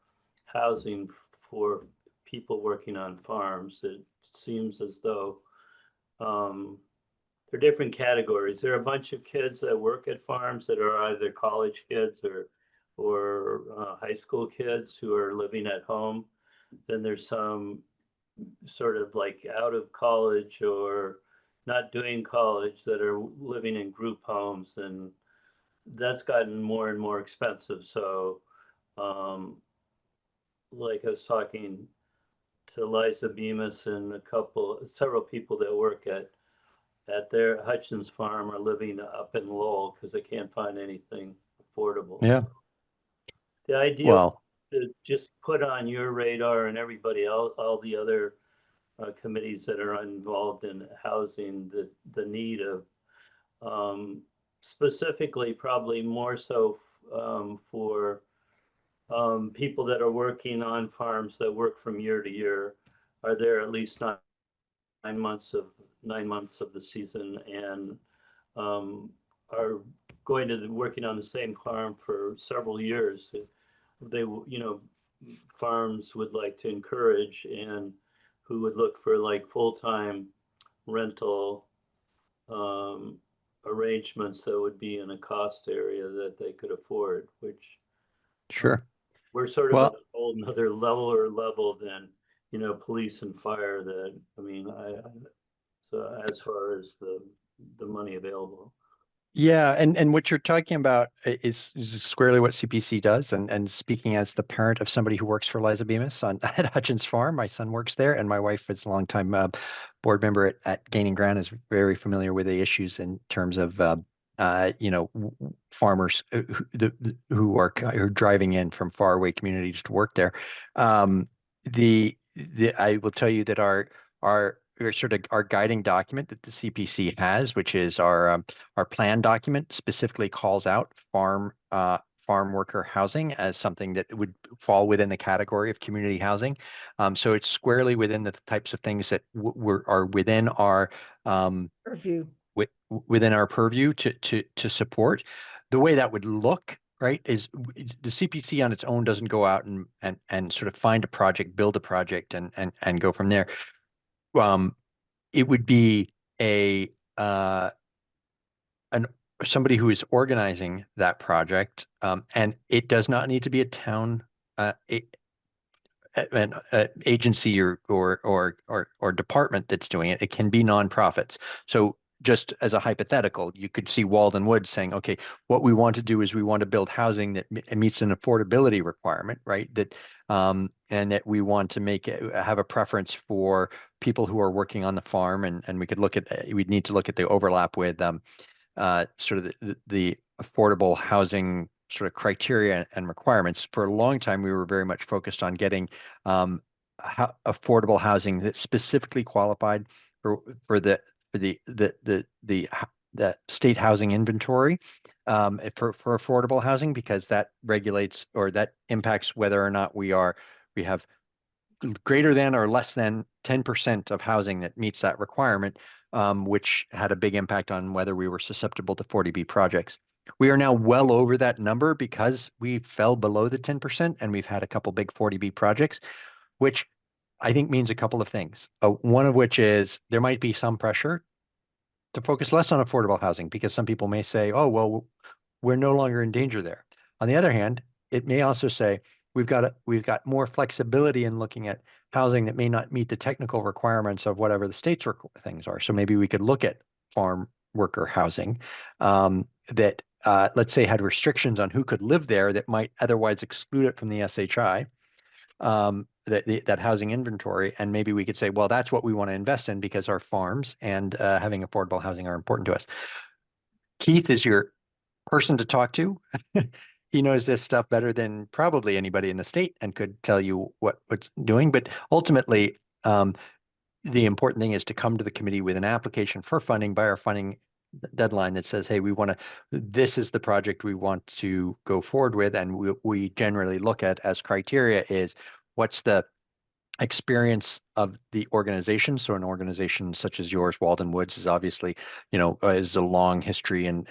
housing for people working on farms. It seems as though there are different categories. There are a bunch of kids that work at farms that are either college kids or high school kids who are living at home. Then there's some sort of like out of college or not doing college that are living in group homes, and that's gotten more and more expensive. So like I was talking to Liza Bemis and several people that work at their Hutchins farm are living up in Lowell because they can't find anything affordable. Yeah. The idea to just put on your radar and everybody else, all the other committees that are involved in housing, the need of specifically, probably more so for people that are working on farms that work from year to year, are there at least 9 months of the season, and are going to be working on the same farm for several years. They, farms would like to encourage, and who would look for like full-time rental arrangements that would be in a cost area that they could afford, which we're sort of at a whole another level than police and fire. That so as far as the money available. Yeah, and what you're talking about is squarely what CPC does. And speaking as the parent of somebody who works for Liza Bemis at Hutchins Farm, my son works there, and my wife is a longtime board member at Gaining Ground, is very familiar with the issues in terms of farmers who are driving in from faraway communities to work there. I will tell you that our guiding document that the CPC has, which is our plan document, specifically calls out farm worker housing as something that would fall within the category of community housing. So it's squarely within the types of things that are within our purview. Within our purview to support. The way that would look, right, is the CPC on its own doesn't go out and sort of find a project, build a project, and go from there. It would be somebody who is organizing that project, and it does not need to be a town. an agency or department that's doing it. It can be nonprofits. So just as a hypothetical, you could see Walden Woods saying, okay, what we want to do is we want to build housing that meets an affordability requirement, right? That and that we want to make it, have a preference for people who are working on the farm, and we could look at we'd need to look at the overlap with sort of the affordable housing sort of criteria and requirements. For a long time, we were very much focused on getting affordable housing that specifically qualified for the state housing inventory for affordable housing, because that regulates or that impacts whether or not we have greater than or less than 10% of housing that meets that requirement, which had a big impact on whether we were susceptible to 40B projects. We are now well over that number because we fell below the 10% and we've had a couple big 40B projects, which I think means a couple of things. One of which is there might be some pressure to focus less on affordable housing because some people may say, oh, well, we're no longer in danger there. On the other hand, it may also say we've got more flexibility in looking at housing that may not meet the technical requirements of whatever the state's things are. So maybe we could look at farm worker housing that let's say had restrictions on who could live there that might otherwise exclude it from the SHI, that housing inventory. And maybe we could say, well, that's what we want to invest in because our farms and having affordable housing are important to us. Keith is your person to talk to. He knows this stuff better than probably anybody in the state and could tell you what's doing. But ultimately, the important thing is to come to the committee with an application for funding by our funding deadline that says, hey, this is the project we want to go forward with. And we generally look at as criteria is what's the experience of the organization. So an organization such as yours, Walden Woods, is obviously, is a long history and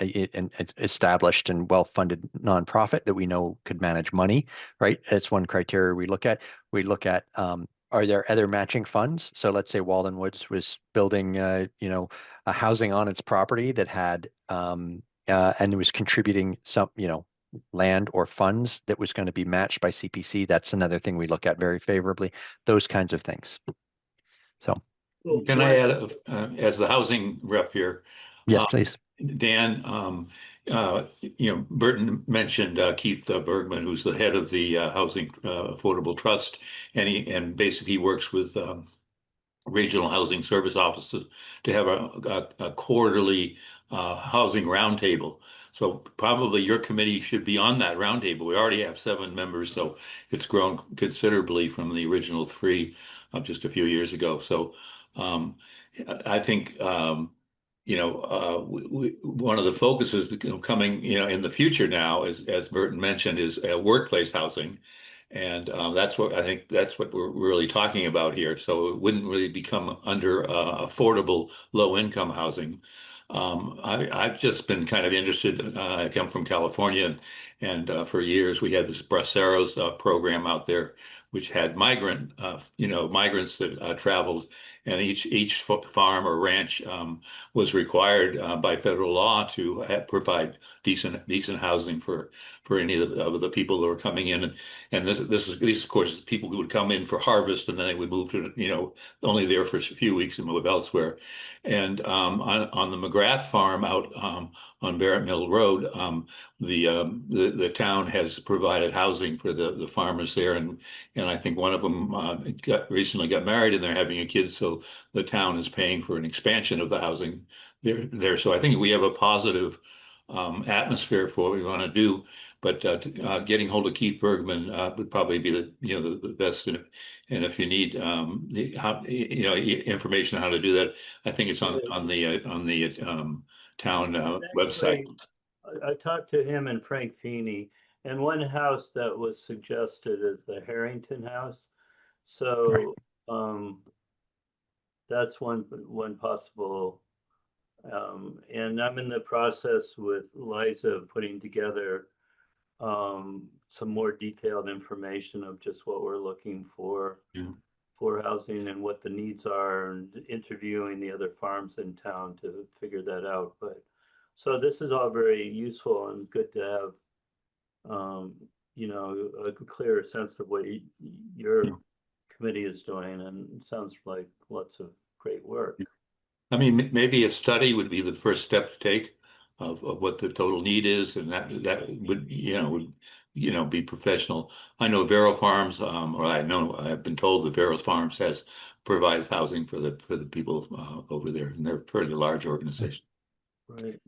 established and well-funded nonprofit that we know could manage money, right? It's one criteria we look at. We look at, are there other matching funds? So let's say Walden Woods was building, a housing on its property that had, and it was contributing some, land or funds that was going to be matched by CPC. That's another thing we look at very favorably, those kinds of things. So can I add, as the housing rep here? Yes, please. Dan, Burton mentioned Keith Bergman, who's the head of the Housing Affordable Trust, and basically works with regional housing service offices to have a quarterly housing roundtable. So probably your committee should be on that roundtable. We already have 7 members, so it's grown considerably from the original 3 just a few years ago. So I think one of the focuses coming in the future now, as Burton mentioned, is workplace housing. And that's what we're really talking about here. So it wouldn't really become under affordable low-income housing. I've just been kind of interested. I come from California, and for years we had this Braceros program out there, which had migrants that traveled, and each farm or ranch was required by federal law to provide decent housing for any of the people that were coming in. And these of course people who would come in for harvest, and then they would move to only there for a few weeks and move elsewhere. And on the McGrath farm out on Barrett Mill Road, the town has provided housing for the farmers there, and I think one of them recently got married and they're having a kid, so the town is paying for an expansion of the housing there. So I think we have a positive atmosphere for what we want to do. But getting hold of Keith Bergman would probably be the best. And if you need information on how to do that, I think it's on the town website. I talked to him and Frank Feeney, and one house that was suggested is the Harrington House. So that's one possible. And I'm in the process with Liza of putting together some more detailed information of just what we're looking for housing and what the needs are, and interviewing the other farms in town to figure that out. But so this is all very useful and good to have, a clearer sense of what your committee is doing, and it sounds like lots of great work. I mean, maybe a study would be the first step to take of what the total need is, and that would be professional. I know Vero Farms, or I've been told that Vero Farms provides housing for the people over there, and they're a pretty large organization. Right.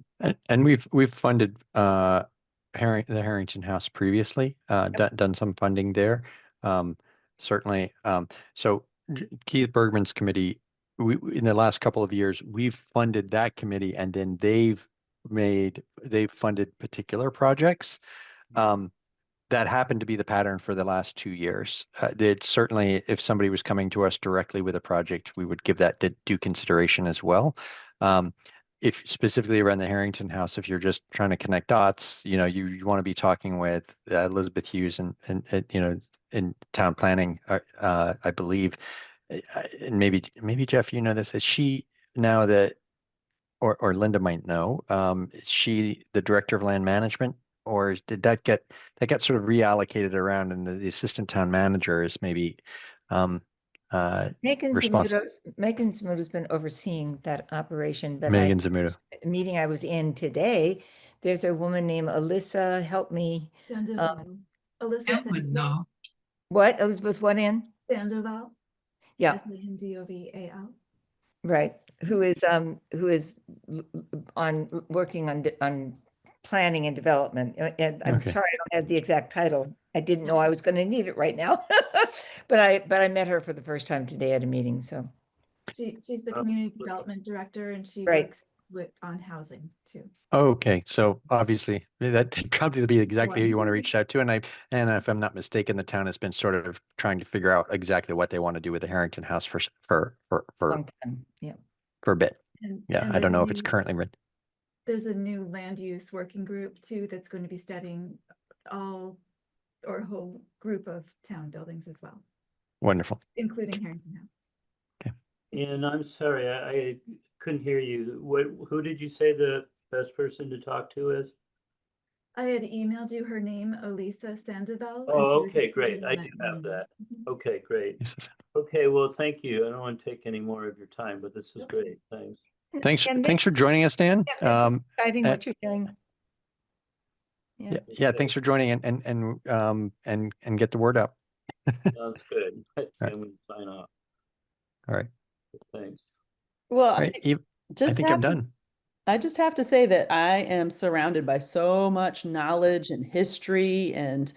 And we've funded the Harrington House previously, done some funding there, certainly. So Keith Bergman's committee, in the last couple of years, we've funded that committee, and then they've funded particular projects. That happened to be the pattern for the last 2 years. It's certainly, if somebody was coming to us directly with a project, we would give that due consideration as well. If specifically around the Harrington House, if you're just trying to connect dots, you want to be talking with Elizabeth Hughes and in town planning, I believe. And maybe Jeff, this, is she now or Linda might know, is she the director of land management, or did that get sort of reallocated around, and the assistant town manager is maybe Megan responsible? Zamudo's been overseeing that operation, but Megan Zamudo. a meeting I was in today, there's a woman named Alyssa, help me. Alyssa No. What? Elizabeth, what in? Sandoval. Yeah. Doval. Right. Who is working on planning and development. And I'm sorry, I don't have the exact title. I didn't know I was going to need it right now, but I met her for the first time today at a meeting. So she's the community development director, and she Right. works on housing too. Okay, so obviously that probably be exactly who you want to reach out to, and if I'm not mistaken, the town has been sort of trying to figure out exactly what they want to do with the Harrington House for long time. Yeah. for a bit. And I don't know if it's currently written. There's a new land use working group too that's going to be studying a whole group of town buildings as well, Wonderful. including Harrington House. Okay. And I'm sorry, I couldn't hear you. Who did you say the best person to talk to is? I had emailed you her name, Elisa Sandoval. Oh, okay, great. I do have that. Okay, great. Okay, well, thank you. I don't want to take any more of your time, but this is great. Thanks. Thanks for joining us, Dan. Yeah, this is exciting what you're doing. Yeah, thanks for joining and get the word out. Sounds good. And we sign off. All right. Thanks. Well, Right, Eve, I think I'm done. I just have to say that I am surrounded by so much knowledge and history and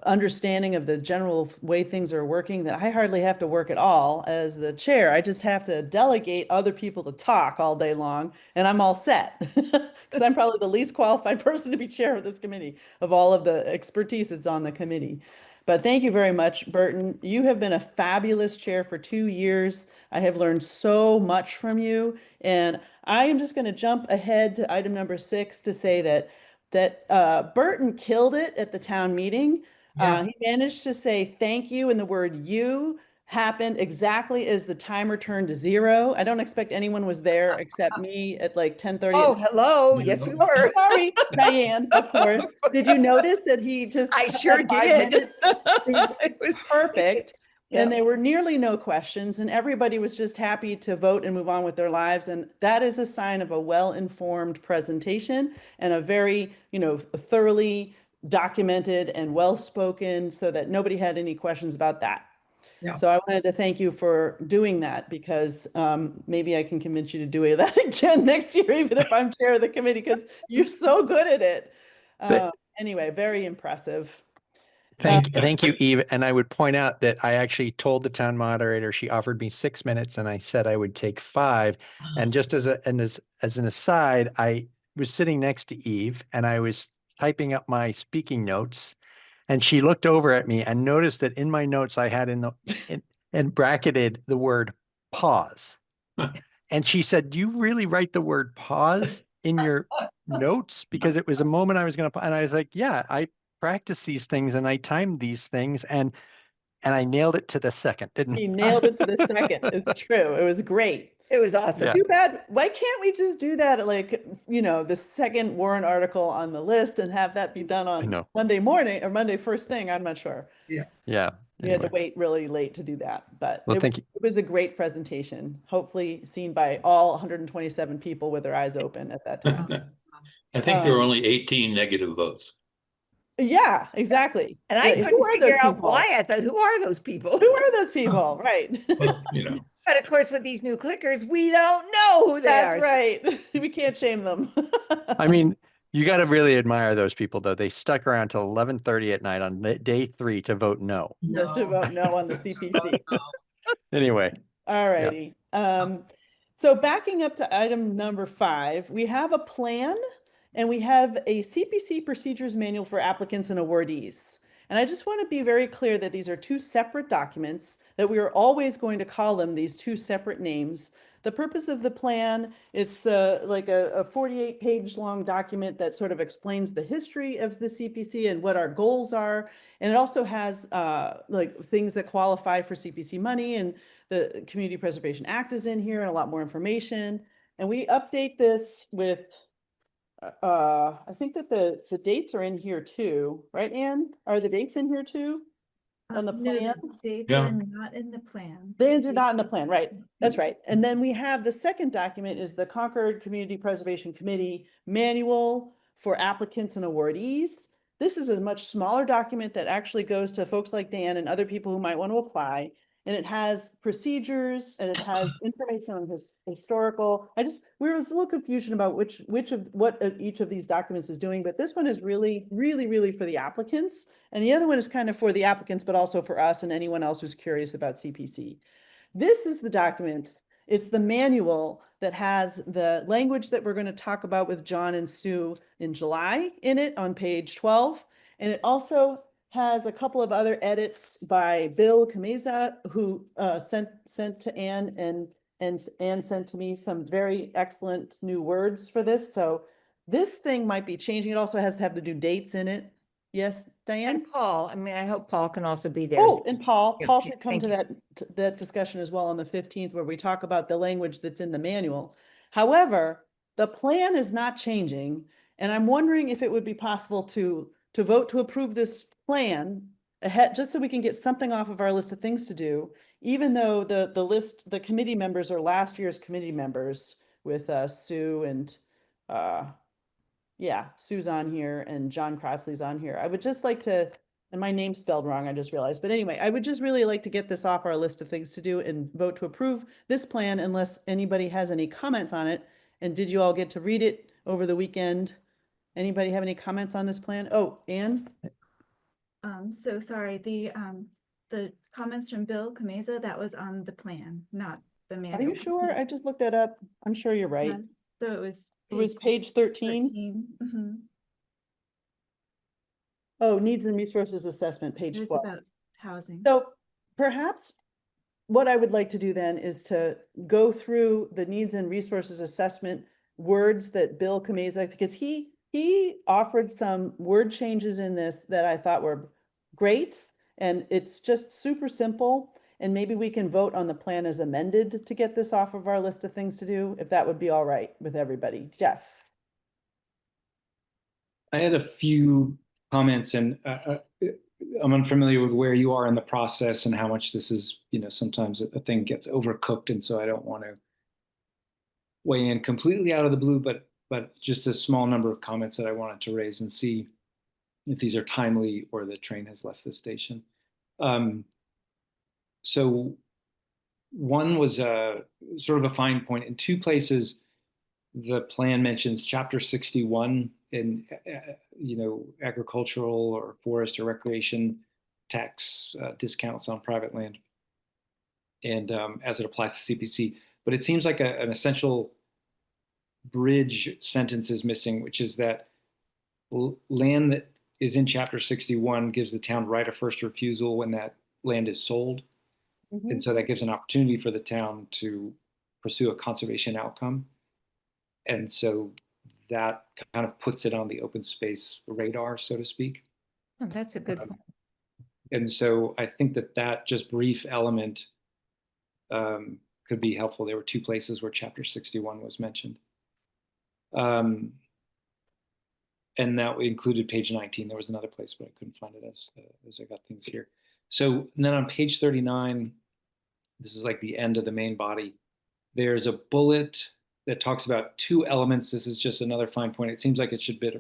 understanding of the general way things are working that I hardly have to work at all as the chair. I just have to delegate other people to talk all day long, and I'm all set because I'm probably the least qualified person to be chair of this committee of all of the expertise that's on the committee. But thank you very much, Burton. You have been a fabulous chair for 2 years. I have learned so much from you. And I am just going to jump ahead to item number 6 to say that Burton killed it at the town meeting. Yeah. He managed to say thank you, and the word "you" happened exactly as the timer turned to 0. I don't expect anyone was there except me at like 10:30. Oh, hello. Yes, we were. Sorry, Diane, of course. Did you notice that he just I cut sure that 5 did. minutes? It was Perfect. Yeah. And there were nearly no questions, and everybody was just happy to vote and move on with their lives. And that is a sign of a well-informed presentation and a very, thoroughly documented and well-spoken, so that nobody had any questions about that. Yeah. So I wanted to thank you for doing that, because maybe I can convince you to do that again next year, even if I'm chair of the committee, because you're so good at it. Anyway, very impressive. Thank you, Eve. And I would point out that I actually told the town moderator, she offered me 6 minutes, and I said I would take 5. And just as an aside, I was sitting next to Eve, and I was typing up my speaking notes, and she looked over at me and noticed that in my notes I had in bracketed the word pause. And she said, "Do you really write the word pause in your notes?" Because it was a moment I was going to, and I was like, "Yeah, I practice these things and I timed these things," and I nailed it to the second, didn't I? You nailed it to the second. It's true. It was great. It was awesome. Yeah. Too bad. Why can't we just do that at the second warrant article on the list and have that be done on Monday morning or Monday first thing? I'm not sure. Yeah. We had to Anyway. wait really late to do that, but Well, it thank was, you. it was a great presentation, hopefully seen by all 127 people with their eyes open at that time. I think there were only 18 negative votes. Yeah, exactly. And I Who couldn't are those figure out people? why. I thought, who are those people? Who are those people? Right. Well, you know, But of course, with these new clickers, we don't know who they That's are. right. We can't shame them. I mean, you got to really admire those people, though. They stuck around till 11:30 at night on day 3 to vote no. Just to vote no on the CPC. Anyway, All righty. So backing up to item number 5, we have a plan and we have a CPC procedures manual for applicants and awardees. And I just want to be very clear that these are 2 separate documents, that we are always going to call them these 2 separate names. The purpose of the plan, it's like a 48-page long document that sort of explains the history of the CPC and what our goals are. And it also has like things that qualify for CPC money, and the Community Preservation Act is in here and a lot more information. And we update this with, I think that the dates are in here too, right, Anne? Are the dates in here too? On the No, plan? dates Yeah. are not in the plan. Dates are not in the plan, right? That's right. And then we have the second document is the Concord Community Preservation Committee Manual for applicants and awardees. This is a much smaller document that actually goes to folks like Dan and other people who might want to apply. And it has procedures and it has information on his historical. We were a little confusion about which of what each of these documents is doing, but this one is really, really, really for the applicants. And the other one is kind of for the applicants, but also for us and anyone else who's curious about CPC. This is the document. It's the manual that has the language that we're going to talk about with John and Sue in July in it on page 12. And it also has a couple of other edits by Bill Cameza, who sent to Anne, and Anne sent to me some very excellent new words for this. So this thing might be changing. It also has to have the new dates in it. Yes, Diane? And Paul, I mean, I hope Paul can also be there. Oh, and Paul Yeah, should come thank to you. that discussion as well on the 15th, where we talk about the language that's in the manual. However, the plan is not changing, and I'm wondering if it would be possible to vote to approve this plan ahead, just so we can get something off of our list of things to do, even though the committee members are last year's committee members with Sue and yeah, Sue's on here and John Crossley's on here. I would just like to, and my name's spelled wrong, I just realized. But anyway, I would just really like to get this off our list of things to do and vote to approve this plan unless anybody has any comments on it. And did you all get to read it over the weekend? Anybody have any comments on this plan? Oh, Anne? So sorry, the comments from Bill Cameza, that was on the plan, not the Are manual. you sure? I just looked that up. I'm sure you're right. Yes, so it was. It was page 13. 13. Mhm. Oh, needs and resources assessment, page It was 12. about housing. So perhaps what I would like to do then is to go through the needs and resources assessment words that Bill Cameza, because he offered some word changes in this that I thought were great. And it's just super simple. And maybe we can vote on the plan as amended to get this off of our list of things to do, if that would be all right with everybody. Jeff? I had a few comments, and I'm unfamiliar with where you are in the process and how much this is, sometimes a thing gets overcooked, and so I don't want to weigh in completely out of the blue, but just a small number of comments that I wanted to raise and see if these are timely or the train has left the station. So one was sort of a fine point. In 2 places, the plan mentions Chapter 61 in, agricultural or forest or recreation tax discounts on private land, and as it applies to CPC. But it seems like an essential bridge sentence is missing, which is that land that is in Chapter 61 gives the town right of first refusal when that land is sold. Mm-hmm. And so that gives an opportunity for the town to pursue a conservation outcome. And so that kind of puts it on the open space radar, so to speak. Oh, that's a good point. And so I think that just brief element could be helpful. There were 2 places where Chapter 61 was mentioned. And that included page 19. There was another place, but I couldn't find it as I got things here. So then on page 39, this is like the end of the main body. There's a bullet that talks about two elements. This is just another fine point. It seems like it should be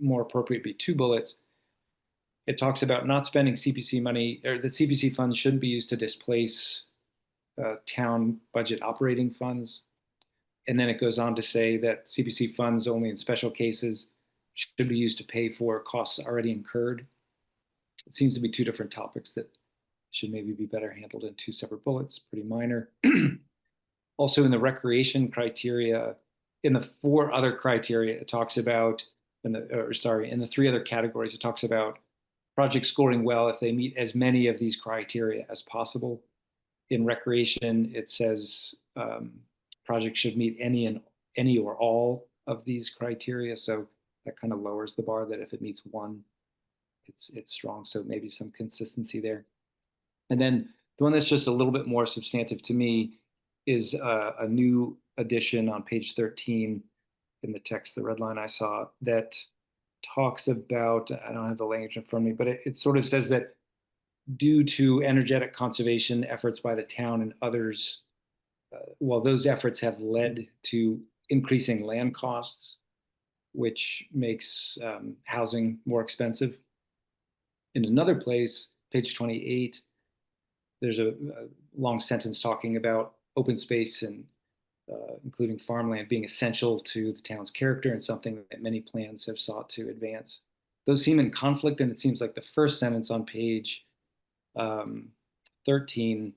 more appropriate to be two bullets. It talks about not spending CPC money, or that CPC funds shouldn't be used to displace town budget operating funds. And then it goes on to say that CPC funds only in special cases should be used to pay for costs already incurred. It seems to be two different topics that should maybe be better handled in two separate bullets, pretty minor. Also in the recreation criteria, in the four other criteria, it talks about, in the three other categories, it talks about projects scoring well if they meet as many of these criteria as possible. In recreation, it says projects should meet any or all of these criteria. So that kind of lowers the bar, that if it meets one, it's strong. So maybe some consistency there. And then the one that's just a little bit more substantive to me is a new addition on page 13 in the text, the red line I saw, that talks about, I don't have the language in front of me, but it sort of says that due to energetic conservation efforts by the town and others, well, those efforts have led to increasing land costs, which makes housing more expensive. In another place, page 28, there's a long sentence talking about open space and including farmland being essential to the town's character and something that many plans have sought to advance. Those seem in conflict, and it seems like the first sentence on page 13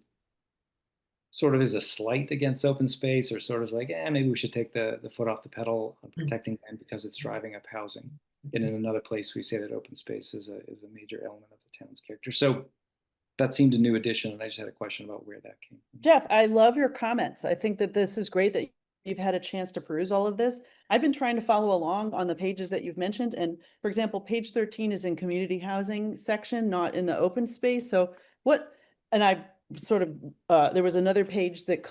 sort of is a slight against open space, or sort of like, maybe we should take the foot off the pedal on protecting land because it's driving up housing. And in another place, we say that open space is a major element of the town's character. So that seemed a new addition, and I just had a question about where that came from. Jeff, I love your comments. I think that this is great that you've had a chance to peruse all of this. I've been trying to follow along on the pages that you've mentioned. And for example, page 13 is in community housing section, not in the open space. So I sort of, there was another page that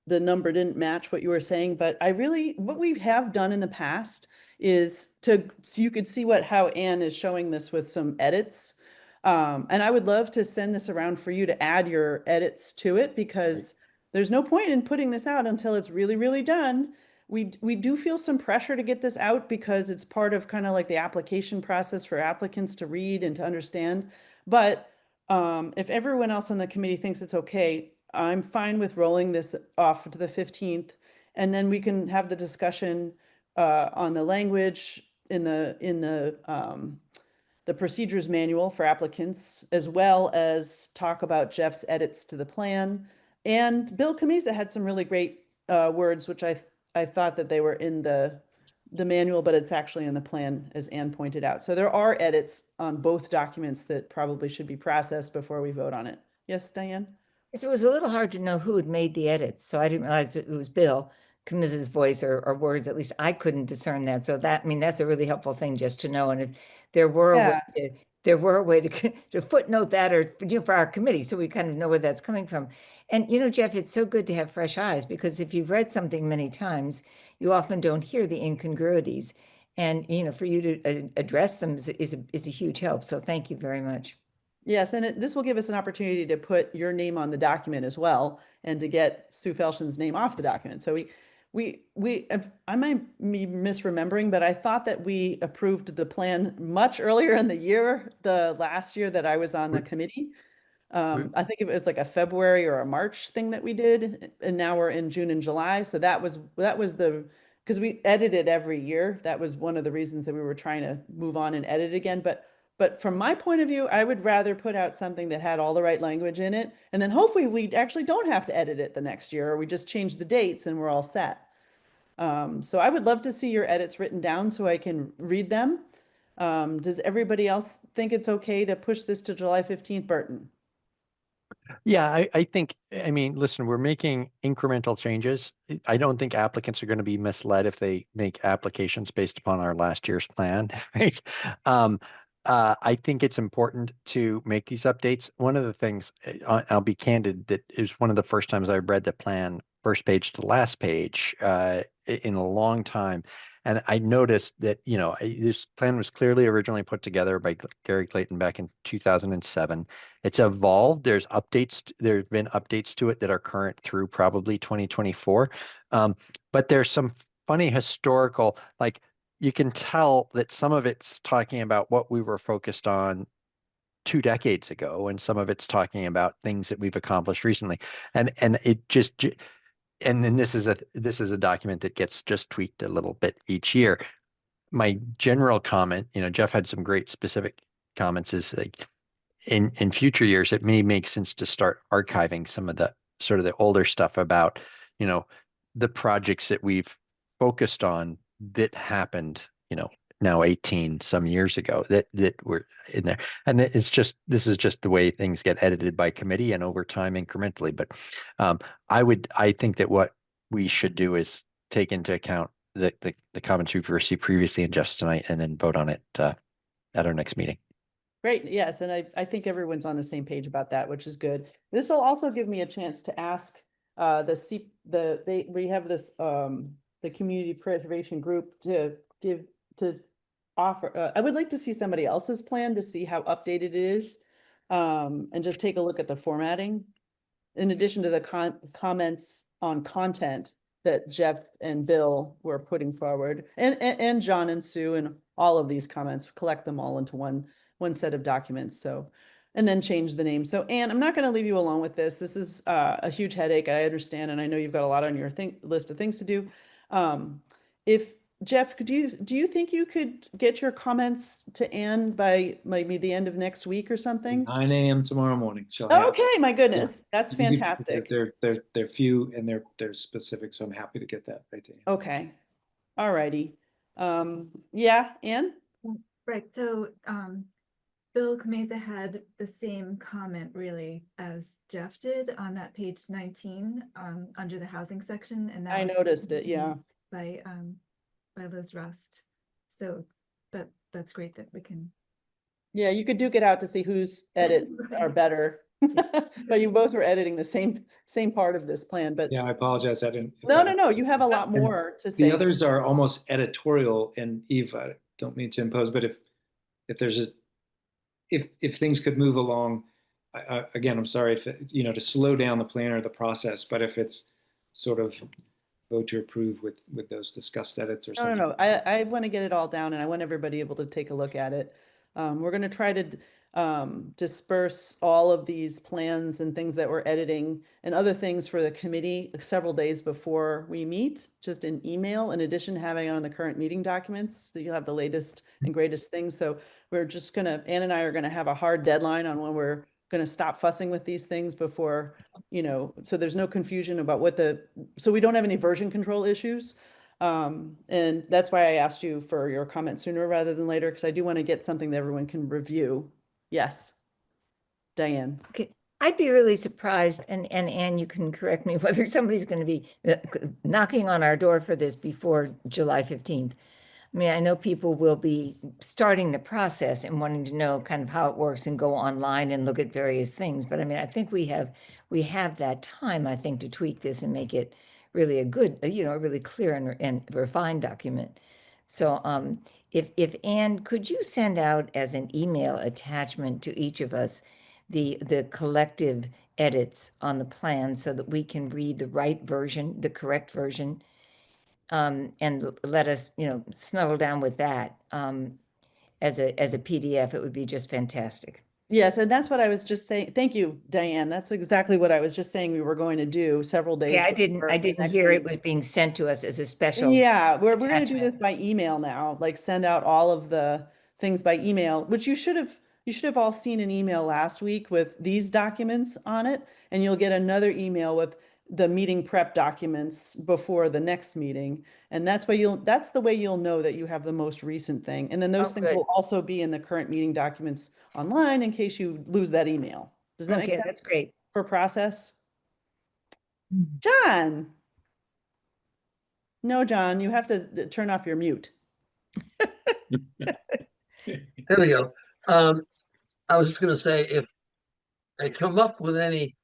the number didn't match what you were saying, but what we have done in the past is so you could see how Anne is showing this with some edits. And I would love to send this around for you to add your edits to it, because there's no point in putting this out until it's really, really done. We do feel some pressure to get this out because it's part of kind of like the application process for applicants to read and to understand. But if everyone else on the committee thinks it's okay, I'm fine with rolling this off to the 15th, and then we can have the discussion on the language in the procedures manual for applicants, as well as talk about Jeff's edits to the plan. And Bill Camisa had some really great words, which I thought that they were in the manual, but it's actually in the plan, as Anne pointed out. So there are edits on both documents that probably should be processed before we vote on it. Yes, Diane? So it was a little hard to know who had made the edits. So I didn't realize it was Bill Camisa's voice or words. At least I couldn't discern that. So that's a really helpful thing just to know. And if there were a way to footnote that, or for our committee, so we kind of know where that's coming from. And Jeff, it's so good to have fresh eyes, because if you've read something many times, you often don't hear the incongruities. And for you to address them is a huge help. So thank you very much. Yes, and this will give us an opportunity to put your name on the document as well, and to get Sue Felshen's name off the document. So I might be misremembering, but I thought that we approved the plan much earlier in the year, the last year that I was on the committee. I think it was like a February or a March thing that we did, and now we're in June and July. So that was because we edit it every year. That was one of the reasons that we were trying to move on and edit again. But from my point of view, I would rather put out something that had all the right language in it. And then hopefully we actually don't have to edit it the next year, or we just change the dates and we're all set. So I would love to see your edits written down so I can read them. Does everybody else think it's okay to push this to July 15th, Burton? Yeah, I think, listen, we're making incremental changes. I don't think applicants are going to be misled if they make applications based upon our last year's plan, right? I think it's important to make these updates. One of the things, I'll be candid, that is one of the first times I read the plan first page to the last page in a long time. And I noticed that, this plan was clearly originally put together by Gary Clayton back in 2007. It's evolved. There's been updates to it that are current through probably 2024. But there's some funny historical, like you can tell that some of it's talking about what we were focused on 2 decades ago, and some of it's talking about things that we've accomplished recently. And it just, and then this is a document that gets just tweaked a little bit each year. My general comment, Jeff had some great specific comments, is like in future years, it may make sense to start archiving some of the sort of the older stuff about, the projects that we've focused on that happened, now 18 some years ago that were in there. And this is just the way things get edited by committee and over time incrementally. But I think that what we should do is take into account the comments we've received previously in Jeff's tonight, and then vote on it at our next meeting. Great. Yes. And I think everyone's on the same page about that, which is good. This will also give me a chance to ask we have this the community preservation group to offer. I would like to see somebody else's plan to see how updated it is, and just take a look at the formatting, in addition to the comments on content that Jeff and Bill were putting forward, and John and Sue, and all of these comments, collect them all into one set of documents. So, and then change the name. So, Anne, I'm not going to leave you alone with this. This is a huge headache. I understand, and I know you've got a lot on your list of things to do. If Jeff, do you think you could get your comments to Anne by maybe the end of next week or something? 9 a.m. tomorrow morning. Okay, my goodness, that's fantastic. They're few and they're specific, so I'm happy to get that right to you. Okay, all righty. Yeah, Anne? Right, so Bill Kameza had the same comment really as Jeff did on that page 19 under the housing section, and that I noticed it, yeah. By Liz Rust. So that's great that we can. Yeah, you could duke it out to see whose edits are better. But you both were editing the same part of this plan. But yeah, I apologize. I didn't. No. You have a lot more to say. The others are almost editorial. And Eve, I don't mean to impose, but if things could move along, again, I'm sorry if to slow down the plan or the process. But if it's sort of vote to approve with those discussed edits or something. No. I want to get it all down, and I want everybody able to take a look at it. We're going to try to disperse all of these plans and things that we're editing and other things for the committee several days before we meet, just in email, in addition to having it on the current meeting documents, so you'll have the latest and greatest things. So we're just Anne and I are going to have a hard deadline on when we're going to stop fussing with these things before, so there's no confusion about so we don't have any version control issues. And that's why I asked you for your comment sooner rather than later, because I do want to get something that everyone can review. Yes, Diane. Okay, I'd be really surprised, and Anne, you can correct me, whether somebody's going to be knocking on our door for this before July 15th. I mean, I know people will be starting the process and wanting to know kind of how it works and go online and look at various things. But I mean, I think we have that time, I think, to tweak this and make it really a good, a really clear and refined document. So if Anne, could you send out as an email attachment to each of us the collective edits on the plan so that we can read the right version, the correct version, and let us, snuggle down with that as a PDF? It would be just fantastic. Yes, and that's what I was just saying. Thank you, Diane. That's exactly what I was just saying we were going to do several days. Yeah, I didn't hear it was being sent to us as a special. Yeah, we're going to do this by email now, like send out all of the things by email, which you should have all seen an email last week with these documents on it, and you'll get another email with the meeting prep documents before the next meeting. And that's the way you'll know that you have the most recent thing. And then those things will also be in the current meeting documents online in case you lose that email. Does that make sense? That's great. For process? John. No, John, you have to turn off your mute. There we go. I was just going to say, if I come up with any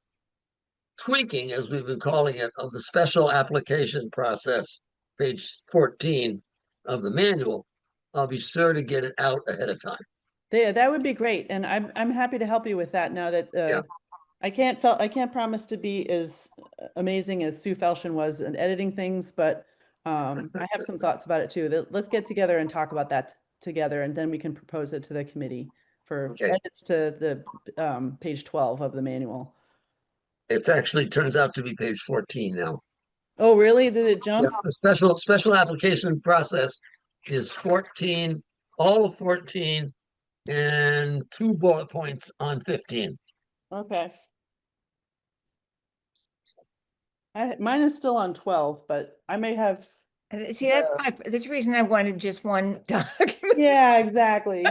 tweaking, as we've been calling it, of the special application process, page 14 of the manual, I'll be sure to get it out ahead of time. Yeah, that would be great. And I'm happy to help you with that now that Yeah. I can't promise to be as amazing as Sue Felshen was in editing things, but I have some thoughts about it too. Let's get together and talk about that together, and then we can propose it to the committee for Okay. edits to the page 12 of the manual. It's actually turns out to be page 14 now. Oh, really? Did it Yeah, jump? the special application process is 14, all of 14, and 2 bullet points on 15. Okay. Mine is still on 12, but I may have. See, that's this the reason I wanted just one document. Yeah, exactly.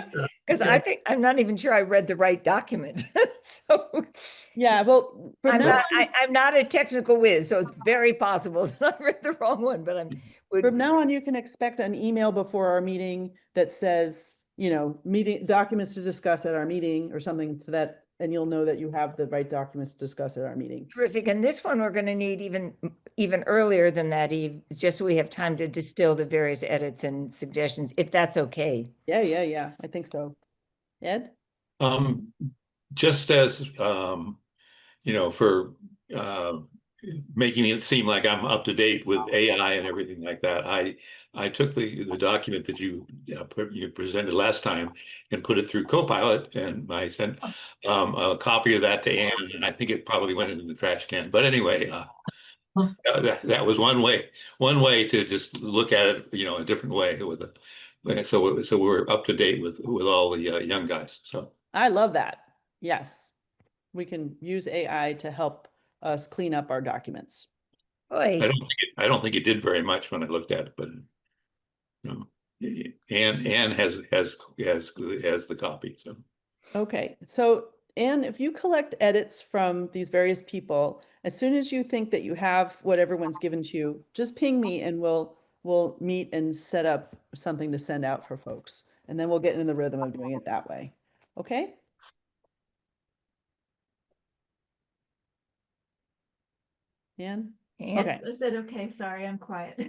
Because I think I'm not even sure I read the right document. So Yeah, well, from now on, I'm not a technical whiz, so it's very possible that I read the wrong one, but from now on, you can expect an email before our meeting that says, you know, meeting documents to discuss at our meeting or something to that, and you'll know that you have the right documents to discuss at our meeting. terrific. And this one we're going to need even earlier than that, Eve, just so we have time to distill the various edits and suggestions, if that's okay. Yeah. I think so. Ed? Just as, for making it seem like I'm up to date with AI and everything like that, I took the document that you presented last time and put it through Copilot, and I sent a copy of that to Anne, and I think it probably went into the trash can. But anyway, that was one way to just look at it, a different way so we're up to date with all the young guys. So I love that. Yes. We can use AI to help us clean up our documents. Boy. I don't think it did very much when I looked at it, but Anne has the copy. So okay, so Anne, if you collect edits from these various people, as soon as you think that you have what everyone's given to you, just ping me and we'll meet and set up something to send out for folks, and then we'll get in the rhythm of doing it that way. Okay. Anne? Okay. I said, okay, sorry, I'm quiet.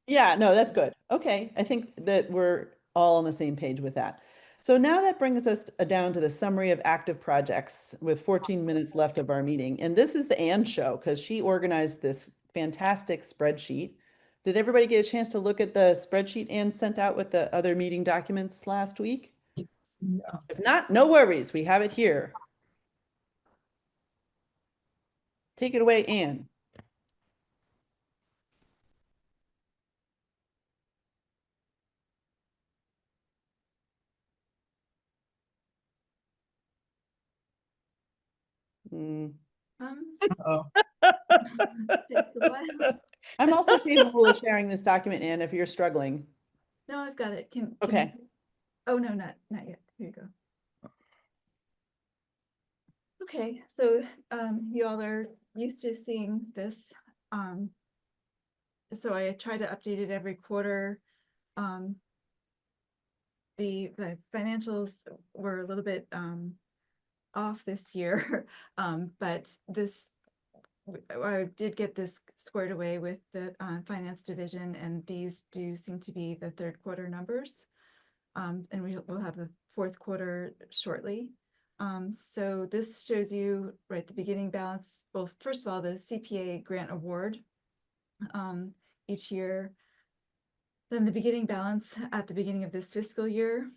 Yeah, no, that's good. Okay, I think that we're all on the same page with that. So now that brings us down to the summary of active projects with 14 minutes left of our meeting. And this is the Anne show because she organized this fantastic spreadsheet. Did everybody get a chance to look at the spreadsheet Anne sent out with the other meeting documents last week? No. If not, no worries. We have it here. Take it away, Anne. Oh. Takes a while. I'm also capable of sharing this document, Anne, if you're struggling. No, I've got it. Can Okay. oh, no, not yet. Here you go. Okay, so you all are used to seeing this. So I try to update it every quarter. The financials were a little bit off this year, but I did get this squared away with the finance division, and these do seem to be the third quarter numbers. And we'll have the fourth quarter shortly. So this shows you, right, the beginning balance. Well, first of all, the CPA grant award each year. Then the beginning balance at the beginning of this fiscal year.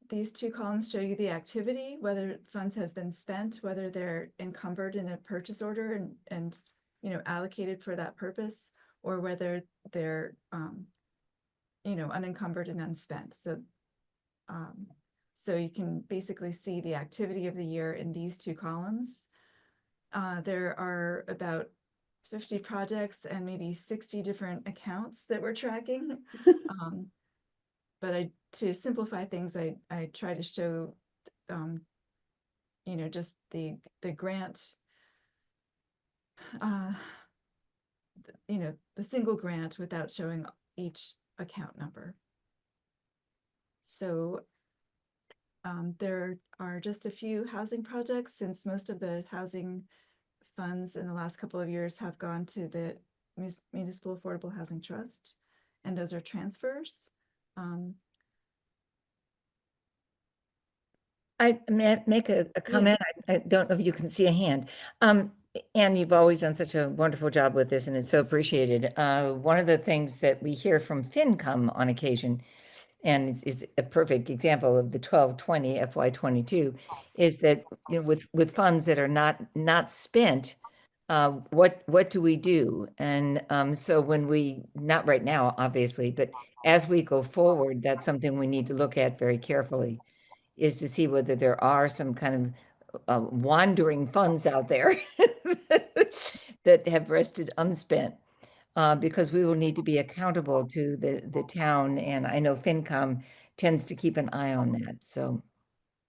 These two columns show you the activity, whether funds have been spent, whether they're encumbered in a purchase order and allocated for that purpose, or whether they're unencumbered and unspent. So you can basically see the activity of the year in these two columns. There are about 50 projects and maybe 60 different accounts that we're tracking. But to simplify things, I try to show, just the grant, the single grant without showing each account number. So there are just a few housing projects, since most of the housing funds in the last couple of years have gone to the Municipal Affordable Housing Trust, and those are transfers. I may make a comment. I don't know if you can see a hand. Anne, you've always done such a wonderful job with this, and it's so appreciated. One of the things that we hear from FinCom on occasion, and it's a perfect example of the 1220 FY22, is that, you know, with funds that are not spent, what do we do? And so when we, not right now, obviously, but as we go forward, that's something we need to look at very carefully, is to see whether there are some kind of wandering funds out there that have rested unspent, because we will need to be accountable to the town. And I know FinCom tends to keep an eye on that. So,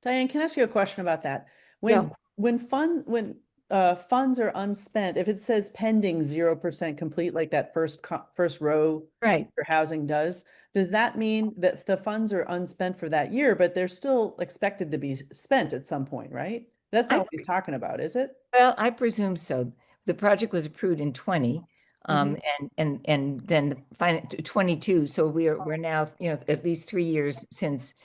Diane, can I ask you a question about that? When funds are unspent, if it says pending 0% complete, like that first row right, for housing does that mean that the funds are unspent for that year, but they're still expected to be spent at some point, right? That's not what he's talking about, is it? Well, I presume so. The project was approved in 20, and then the 22. So we're now, you know, at least 3 years since,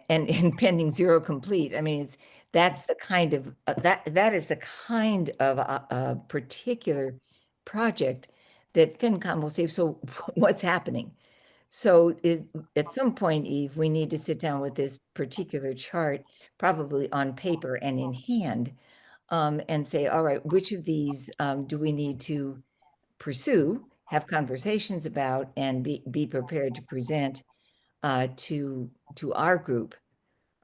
and pending 0 complete. I mean, that's the kind of that is the kind of a particular project that FinCom will say, so what's happening? So at some point, Eve, we need to sit down with this particular chart, probably on paper and in hand, and say, all right, which of these do we need to pursue, have conversations about, and be prepared to present to our group,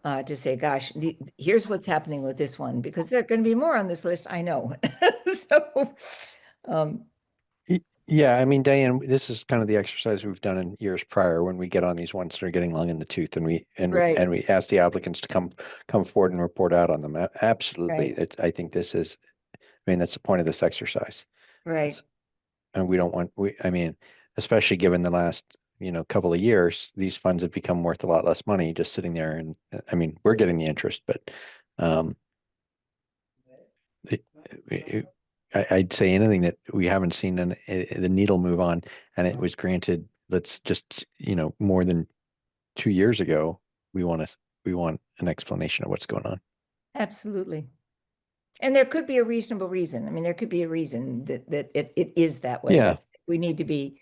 to say, gosh, here's what's happening with this one, because there are going to be more on this list, I know. So, yeah, I mean, Diane, this is kind of the exercise we've done in years prior when we get on these ones that are getting long in the tooth, and we ask the applicants to come forward and report out on them. Absolutely, I think this is, I mean, that's the point of this exercise. Right. And we don't want, I mean, especially given the last, you know, couple of years, these funds have become worth a lot less money just sitting there. And I mean, we're getting the interest, but I'd say anything that we haven't seen the needle move on, and it was granted, let's just, you know, more than 2 years ago, we want an explanation of what's going on. Absolutely. And there could be a reasonable reason. I mean, there could be a reason that it is that way. Yeah. We need to be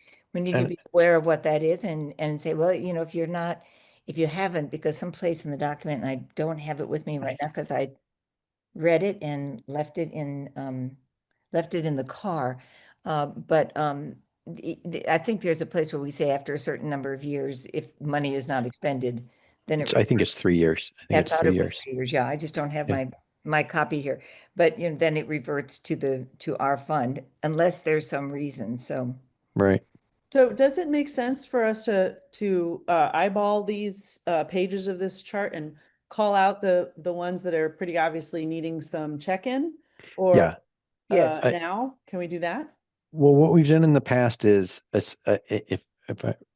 aware of what that is, and say, well, you know, if you haven't, because someplace in the document, and I don't have it with me right now because I read it and left it in the car. But I think there's a place where we say after a certain number of years, if money is not expended, then I think it's 3 years. I think it's 3 years. 3 years. Yeah, I just don't have my copy here, but you know, then it reverts to our fund unless there's some reason. So right. So does it make sense for us to eyeball these pages of this chart and call out the ones that are pretty obviously needing some check-in? Or yes, now can we do that? Well, what we've done in the past is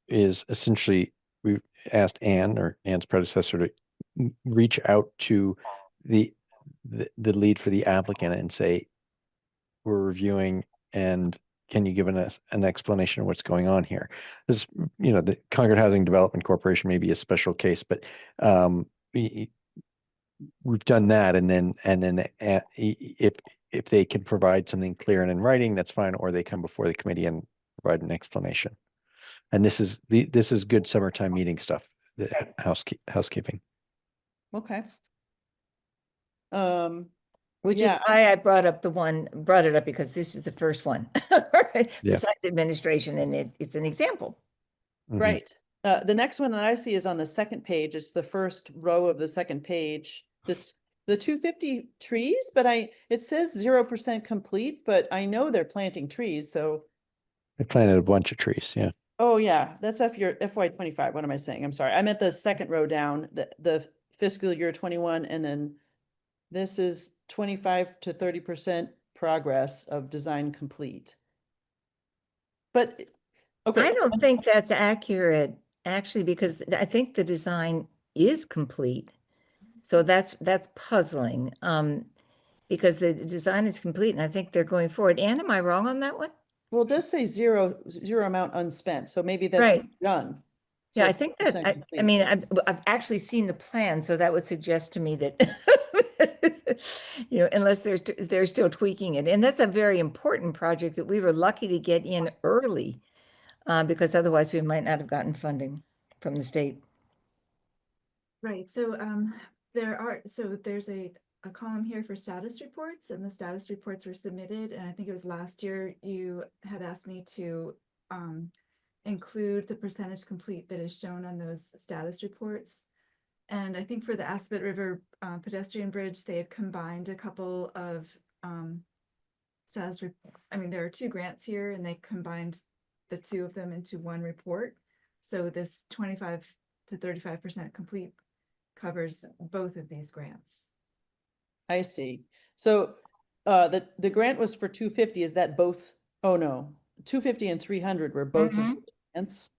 essentially we've asked Anne or Anne's predecessor to reach out to the lead for the applicant and say, we're reviewing, and can you give us an explanation of what's going on here? This, you know, the Concord Housing Development Corporation may be a special case, but we've done that, and then if they can provide something clear and in writing, that's fine, or they come before the committee and provide an explanation. And this is good summertime meeting stuff, housekeeping. Okay. Which is why I brought it up, because this is the first one, right? Besides administration, and it's an example. Right. The next one that I see is on the second page. It's the first row of the second page. The 250 trees, but it says 0% complete, but I know they're planting trees, so. They planted a bunch of trees, yeah. Oh yeah, that's FY25. What am I saying? I'm sorry. I meant the second row down, the fiscal year 21, and then this is 25 to 30% progress of design complete. But okay. I don't think that's accurate, actually, because I think the design is complete. So that's puzzling. because the design is complete and I think they're going forward. Anne, am I wrong on that one? Well, it does say zero amount unspent, so maybe that's Right. done. Yeah, So I think that, 50% I complete. mean, I've actually seen the plan, so that would suggest to me that, unless they're still tweaking it. And that's a very important project that we were lucky to get in early, because otherwise we might not have gotten funding from the state. Right, so there's a column here for status reports, and the status reports were submitted, and I think it was last year you had asked me to include the percentage complete that is shown on those status reports. And I think for the Aspet River pedestrian bridge, they had combined a couple of there are 2 grants here, and they combined the 2 of them into one report. So this 25 to 35% complete covers both of these grants. I see. So the grant was for 250. Is that both? Oh, no. 250 and 300 were both of the grants.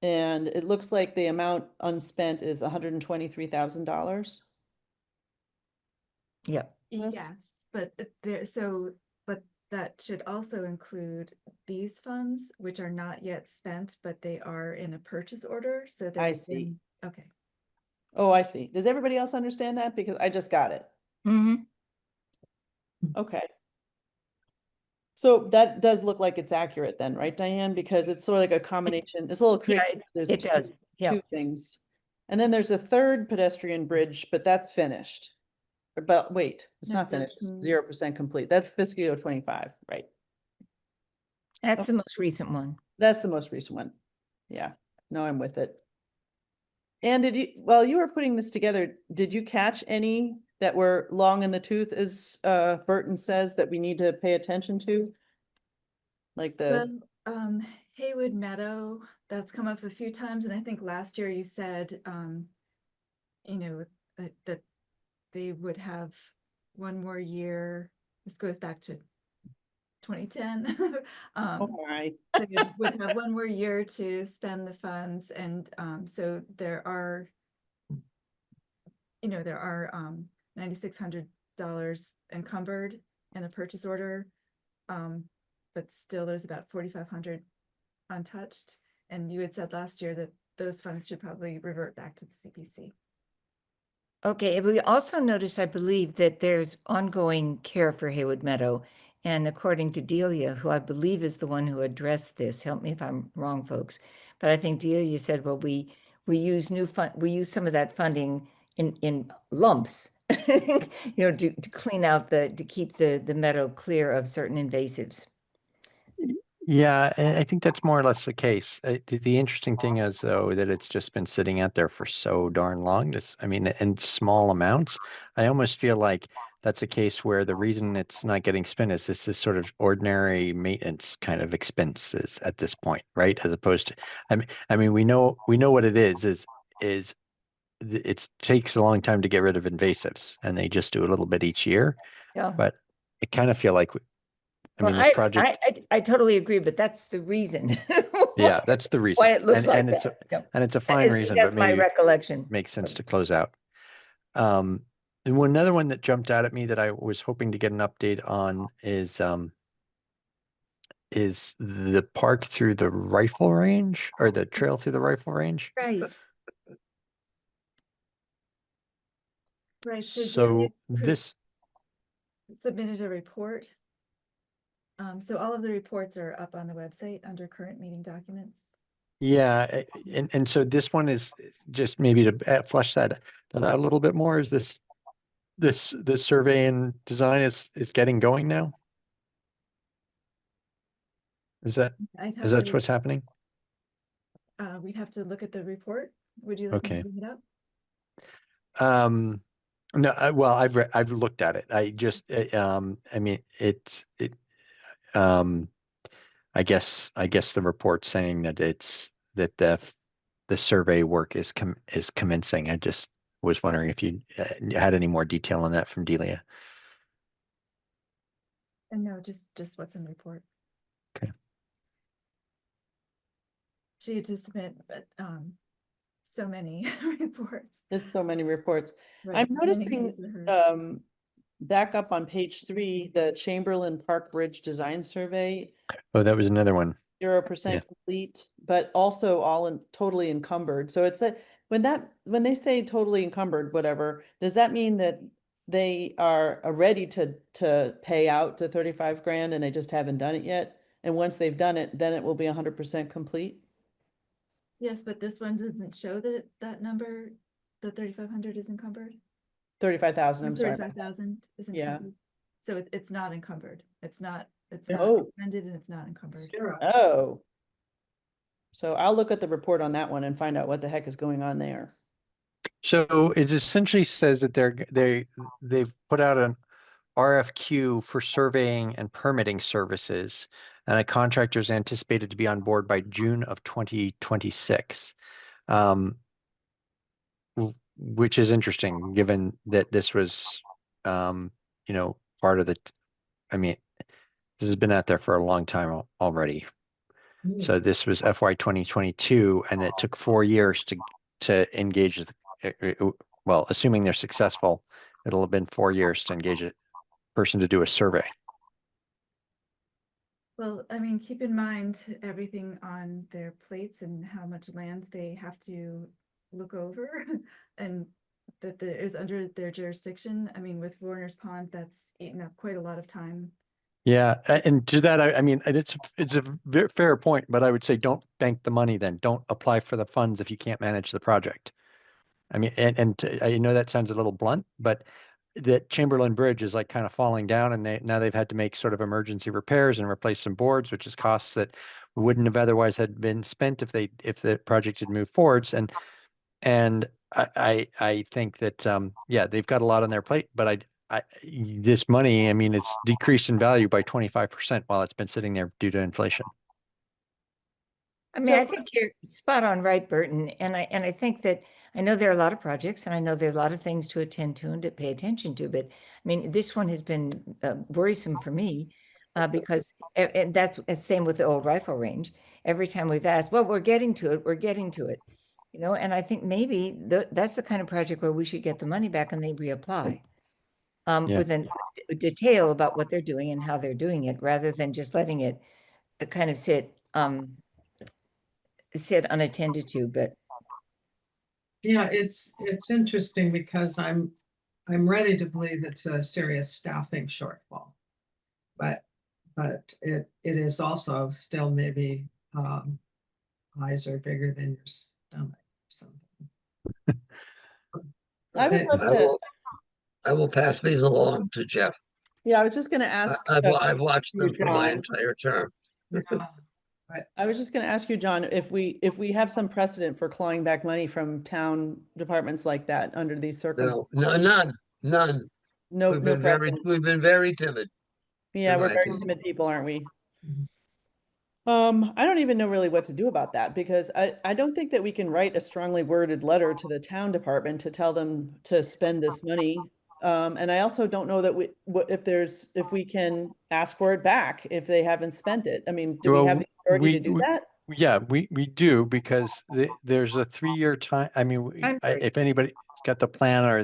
And it looks like the amount unspent is $123,000. Yep. Yes, but but that should also include these funds, which are not yet spent, but they are in a purchase order. So I see. Okay. Oh, I see. Does everybody else understand that? Because I just got it. Mm-hmm. Okay. So that does look like it's accurate then, right, Diane? Because it's sort of like a combination. It's a little Yeah, tricky. There's it does. Yeah. 2 things. And then there's a third pedestrian bridge, but that's finished. But wait, it's No, not finished. that's, It's 0% complete. That's fiscal year 25, right? That's the most recent one. That's the most recent one. Yeah, no, I'm with it. And while you were putting this together, did you catch any that were long in the tooth, as Burton says, that we need to pay attention to? Like Haywood Meadow, that's come up a few times, and I think last year you said, that they would have one more year. This goes back to 2010. right. They would have one more year to spend the funds, and so there are $9,600 encumbered in a purchase order, but still there's about $4,500 untouched. And you had said last year that those funds should probably revert back to the CPC. Okay, we also noticed, I believe, that there's ongoing care for Haywood Meadow. And according to Delia, who I believe is the one who addressed this, help me if I'm wrong, folks, but I think Delia said, well, we use some of that funding in lumps, to clean out to keep the meadow clear of certain invasives. Yeah, I think that's more or less the case. The interesting thing is, though, that it's just been sitting out there for so darn long. In small amounts. I almost feel like that's a case where the reason it's not getting spent is this is sort of ordinary maintenance kind of expenses at this point, right? As opposed to, we know what it is it takes a long time to get rid of invasives, and they just do a little bit each year. Yeah. But I kind of feel like, this project. I totally agree, but that's the reason. Yeah, that's the reason. Why it looks like and that. And it's a fine reason, that's but maybe my recollection. Makes sense to close out. And another one that jumped out at me that I was hoping to get an update on is the park through the rifle range, or the trail through the rifle range. Right. Right. So this submitted a report. So all of the reports are up on the website under current meeting documents. Yeah, and so this one is just maybe to flesh that out a little bit more. Is this survey and design is getting going now? Is that what's happening? We'd have to look at the report. Would you like me to bring it up? No, well, I've looked at it. I just I guess the report's saying that the survey work is commencing. I just was wondering if you had any more detail on that from Delia. No, just what's in the report. Okay. She had to submit so many reports. It's so many reports. Right. I'm noticing back up on page 3, the Chamberlain Park Bridge Design Survey, Oh, that was another one. 0% complete, but also totally encumbered. So it's that when they say totally encumbered, whatever, does that mean that they are ready to pay out to 35 grand and they just haven't done it yet? And once they've done it, then it will be 100% complete? Yes, but this one doesn't show that that number, the 3,500 is encumbered. 35,000, I'm sorry. 35,000 is Yeah. encumbered. So it's not encumbered. It's not Oh. recommended and it's not encumbered. Zero. Oh. So I'll look at the report on that one and find out what the heck is going on there. So it essentially says that they've put out an RFQ for surveying and permitting services, and a contractor is anticipated to be on board by June of 2026. Which is interesting, given that this was, part of I mean, this has been out there for a long time already. So this was FY 2022, and it took 4 years to engage. Well, assuming they're successful, it'll have been 4 years to engage a person to do a survey. Well, I mean, keep in mind everything on their plates and how much land they have to look over and that is under their jurisdiction. I mean, with Warner's Pond, that's eaten up quite a lot of time. Yeah, and to that, I mean, it's a very fair point, but I would say don't bank the money then. Don't apply for the funds if you can't manage the project. I mean, I know that sounds a little blunt, but that Chamberlain Bridge is like kind of falling down, and now they've had to make sort of emergency repairs and replace some boards, which is costs that wouldn't have otherwise had been spent if the project had moved forwards. And I think that they've got a lot on their plate, but this money, I mean, it's decreased in value by 25% while it's been sitting there due to inflation. I mean, I think you're spot on, right, Burton. And I think that I know there are a lot of projects, and I know there are a lot of things to attend to and to pay attention to. But I mean, this one has been worrisome for me because, and that's the same with the old rifle range. Every time we've asked, well, we're getting to it, And I think maybe that's the kind of project where we should get the money back and they reapply with a detail about what they're doing and how they're doing it, rather than just letting it kind of sit unattended to. But yeah, it's interesting because I'm ready to believe it's a serious staffing shortfall, but it is also still maybe eyes are bigger than your stomach or something. I would love to. I will pass these along to Jeff. Yeah, I was just going to ask. I've watched them for my entire term. I was just going to ask you, John, if we have some precedent for clawing back money from town departments like that under these circumstances. No, none. No, we've been very timid. Yeah, we're very timid people, aren't we? I don't even know really what to do about that, because I don't think that we can write a strongly worded letter to the town department to tell them to spend this money. And I also don't know that if we can ask for it back if they haven't spent it. I mean, do we have the authority to do that? Yeah, we do, because there's a 3-year time. I mean, if anybody's got the plan or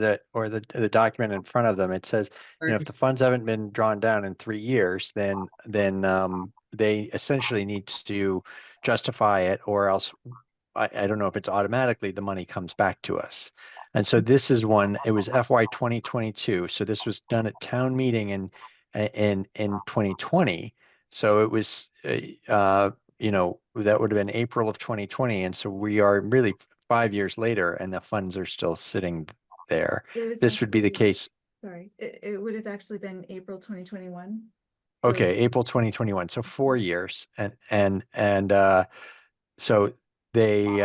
the document in front of them, it says, if the funds haven't been drawn down in 3 years, then they essentially need to justify it, or else I don't know if it's automatically the money comes back to us. And so this is one. It was FY 2022, so this was done at town meeting in 2020. So it was that would have been April of 2020, and so we are really 5 years later, and the funds are still sitting there. This would be the case. Sorry, it would have actually been April 2021. Okay, April 2021. So 4 years, and so they,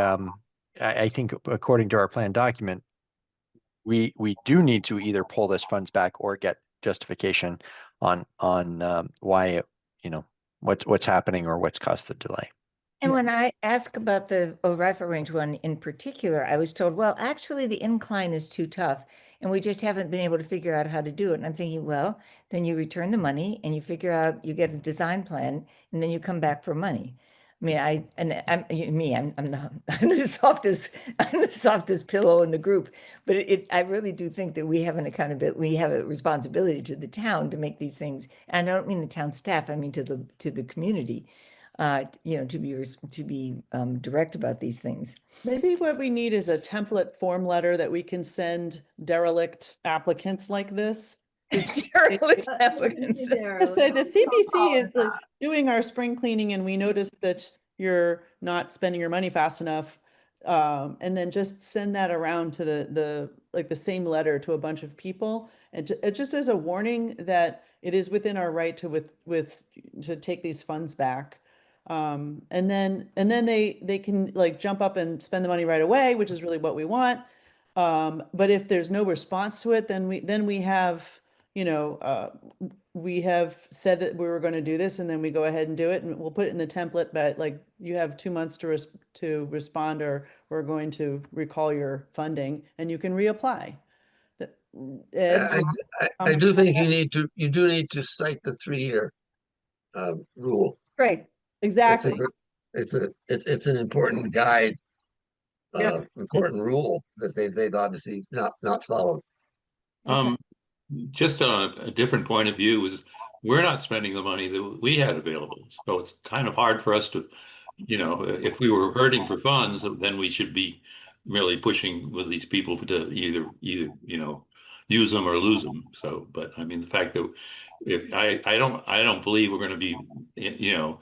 I think, according to our plan document, we do need to either pull this funds back or get justification on why what's happening or what's caused the delay. And when I ask about the rifle range one in particular, I was told, well, actually the incline is too tough and we just haven't been able to figure out how to do it. And I'm thinking, well, then you return the money and you figure out, you get a design plan, and then you come back for money. I mean, I'm I'm the softest pillow in the group, but I really do think that we have an accountability, we have a responsibility to the town to make these things. And I don't mean the town staff, I mean to the community, you know, to be direct about these things. Maybe what we need is a template form letter that we can send derelict applicants like this. Derelict applicants. Say the CPC is doing our spring cleaning and we noticed that you're not spending your money fast enough. And then just send that around to the same letter to a bunch of people. And just as a warning that it is within our right to take these funds back. And then they can like jump up and spend the money right away, which is really what we want. But if there's no response to it, then we have, you know, we have said that we were going to do this, and then we go ahead and do it, and we'll put it in the template. But like, you have 2 months to respond, or we're going to recall your funding, and you can reapply. Ed, I do think you do need to cite the 3-year rule. Right. Exactly. It's an important guide, important rule that they've obviously not followed. Just on a different point of view is we're not spending the money that we had available. So it's kind of hard for us to, you know, if we were hurting for funds, then we should be really pushing with these people to either, you know, use them or lose them. So, but I mean, the fact that if I don't believe we're going to be, you know,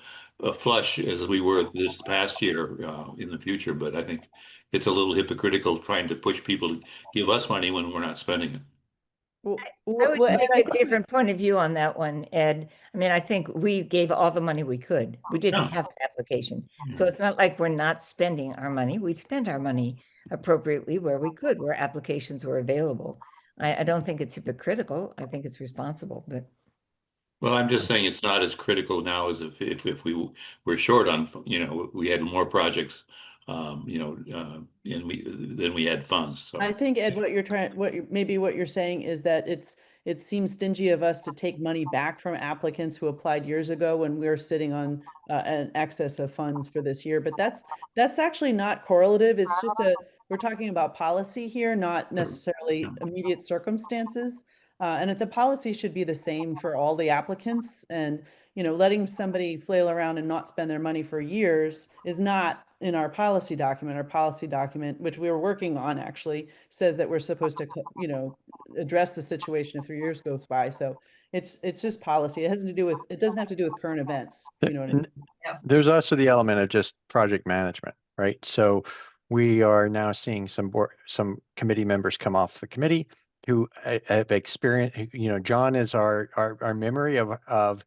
flush as we were this past year in the future, but I think it's a little hypocritical trying to push people to give us money when we're not spending it. I would take a different point of view on that one, Ed. I mean, I think we gave all the money we could. We didn't have an application. So it's not like we're not spending our money. We spent our money appropriately where we could, where applications were available. I don't think it's hypocritical. I think it's responsible, but. Well, I'm just saying it's not as critical now as if we were short on, you know, we had more projects, you know, then we had funds. So I think, Ed, what you're saying is that it seems stingy of us to take money back from applicants who applied years ago when we were sitting on an excess of funds for this year. But that's actually not correlative. It's just we're talking about policy here, not necessarily immediate circumstances. And if the policy should be the same for all the applicants, and, you know, letting somebody flail around and not spend their money for years is not in our policy document. Our policy document, which we were working on, actually says that we're supposed to, you know, address the situation if 3 years goes by. So it's just policy. It doesn't have to do with current events. You know what I mean? Yeah. There's also the element of just project management, right? So we are now seeing some committee members come off the committee who have experience. You know, John is our memory of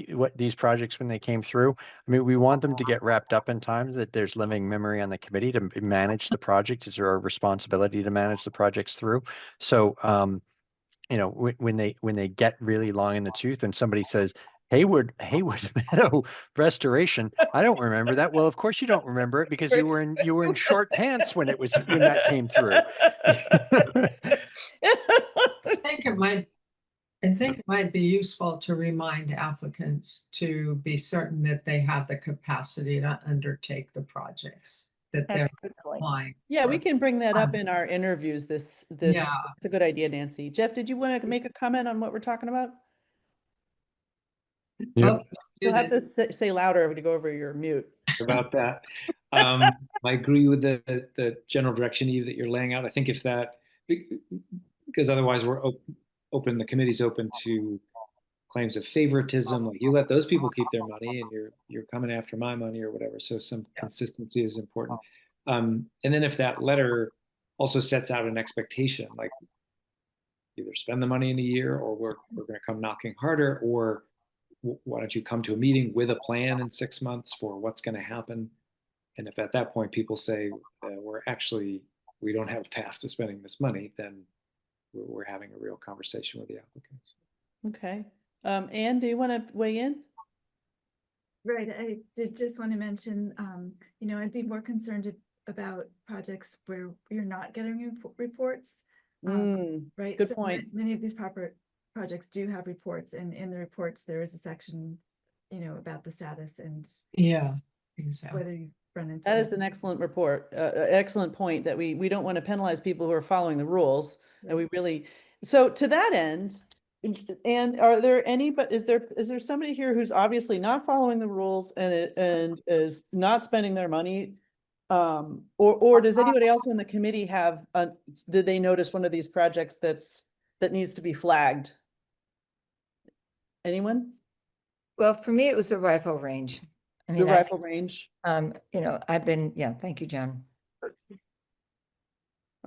what these projects when they came through. I mean, we want them to get wrapped up in time that there's living memory on the committee to manage the project. It's our responsibility to manage the projects through. So, you know, when they get really long in the tooth and somebody says, Haywood Meadow restoration, I don't remember that. Well, of course you don't remember it because you were in short pants when that came through. I think it might be useful to remind applicants to be certain that they have the capacity to undertake the projects that they're applying. Yeah, we can bring that up in our interviews. It's a good idea, Nancy. Jeff, did you want to make a comment on what we're talking about? Yeah. You'll have to say louder to go over your mute. About that. I agree with the general direction, Eve, that you're laying out. I think if that, because otherwise we're open, the committee's open to claims of favoritism, like you let those people keep their money and you're coming after my money or whatever. So some consistency is important. And then if that letter also sets out an expectation, like either spend the money in a year or we're going to come knocking harder, or why don't you come to a meeting with a plan in 6 months for what's going to happen? And if at that point people say we don't have a path to spending this money, then we're having a real conversation with the applicants. Okay. Anne, do you want to weigh in? Right. I did just want to mention, you know, I'd be more concerned about projects where you're not getting reports. Right. Good point. Many of these projects do have reports, and in the reports there is a section, you know, about the status and So, whether you run into. That is an excellent report, excellent point that we don't want to penalize people who are following the rules. And we really, so to that end, and are there any, but is there somebody here who's obviously not following the rules and is not spending their money? Or does anybody else on the committee have, did they notice one of these projects that needs to be flagged? Anyone? Well, for me, it was the rifle range. I The mean, rifle range? you know, I've been, yeah, thank you, John.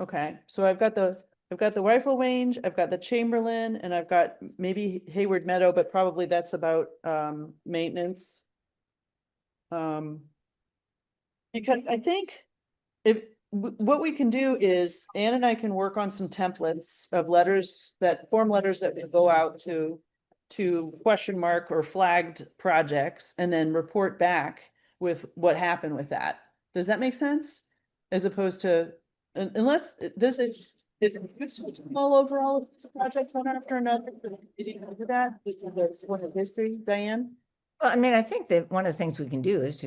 Okay, so I've got the rifle range, I've got the Chamberlain, and I've got maybe Hayward Meadow, but probably that's about maintenance. Because I think if what we can do is Ann and I can work on some templates of form letters that will go out to question mark or flagged projects and then report back with what happened with that. Does that make sense? As opposed to, unless, is it useful to mull over all of these projects one after another for the committee to do that? Just one of history, Diane? Well, I mean, I think that one of the things we can do is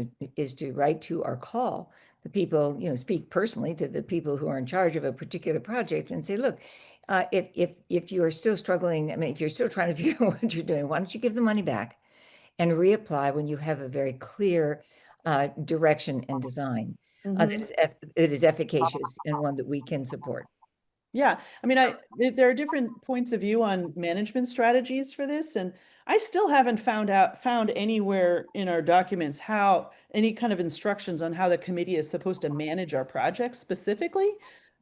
to write to or call the people, you know, speak personally to the people who are in charge of a particular project and say, look, if you are still struggling, I mean, if you're still trying to figure out what you're doing, why don't you give the money back and reapply when you have a very clear direction and design that is efficacious and one that we can support. Yeah, I mean, there are different points of view on management strategies for this, and I still haven't found anywhere in our documents how any kind of instructions on how the committee is supposed to manage our projects specifically.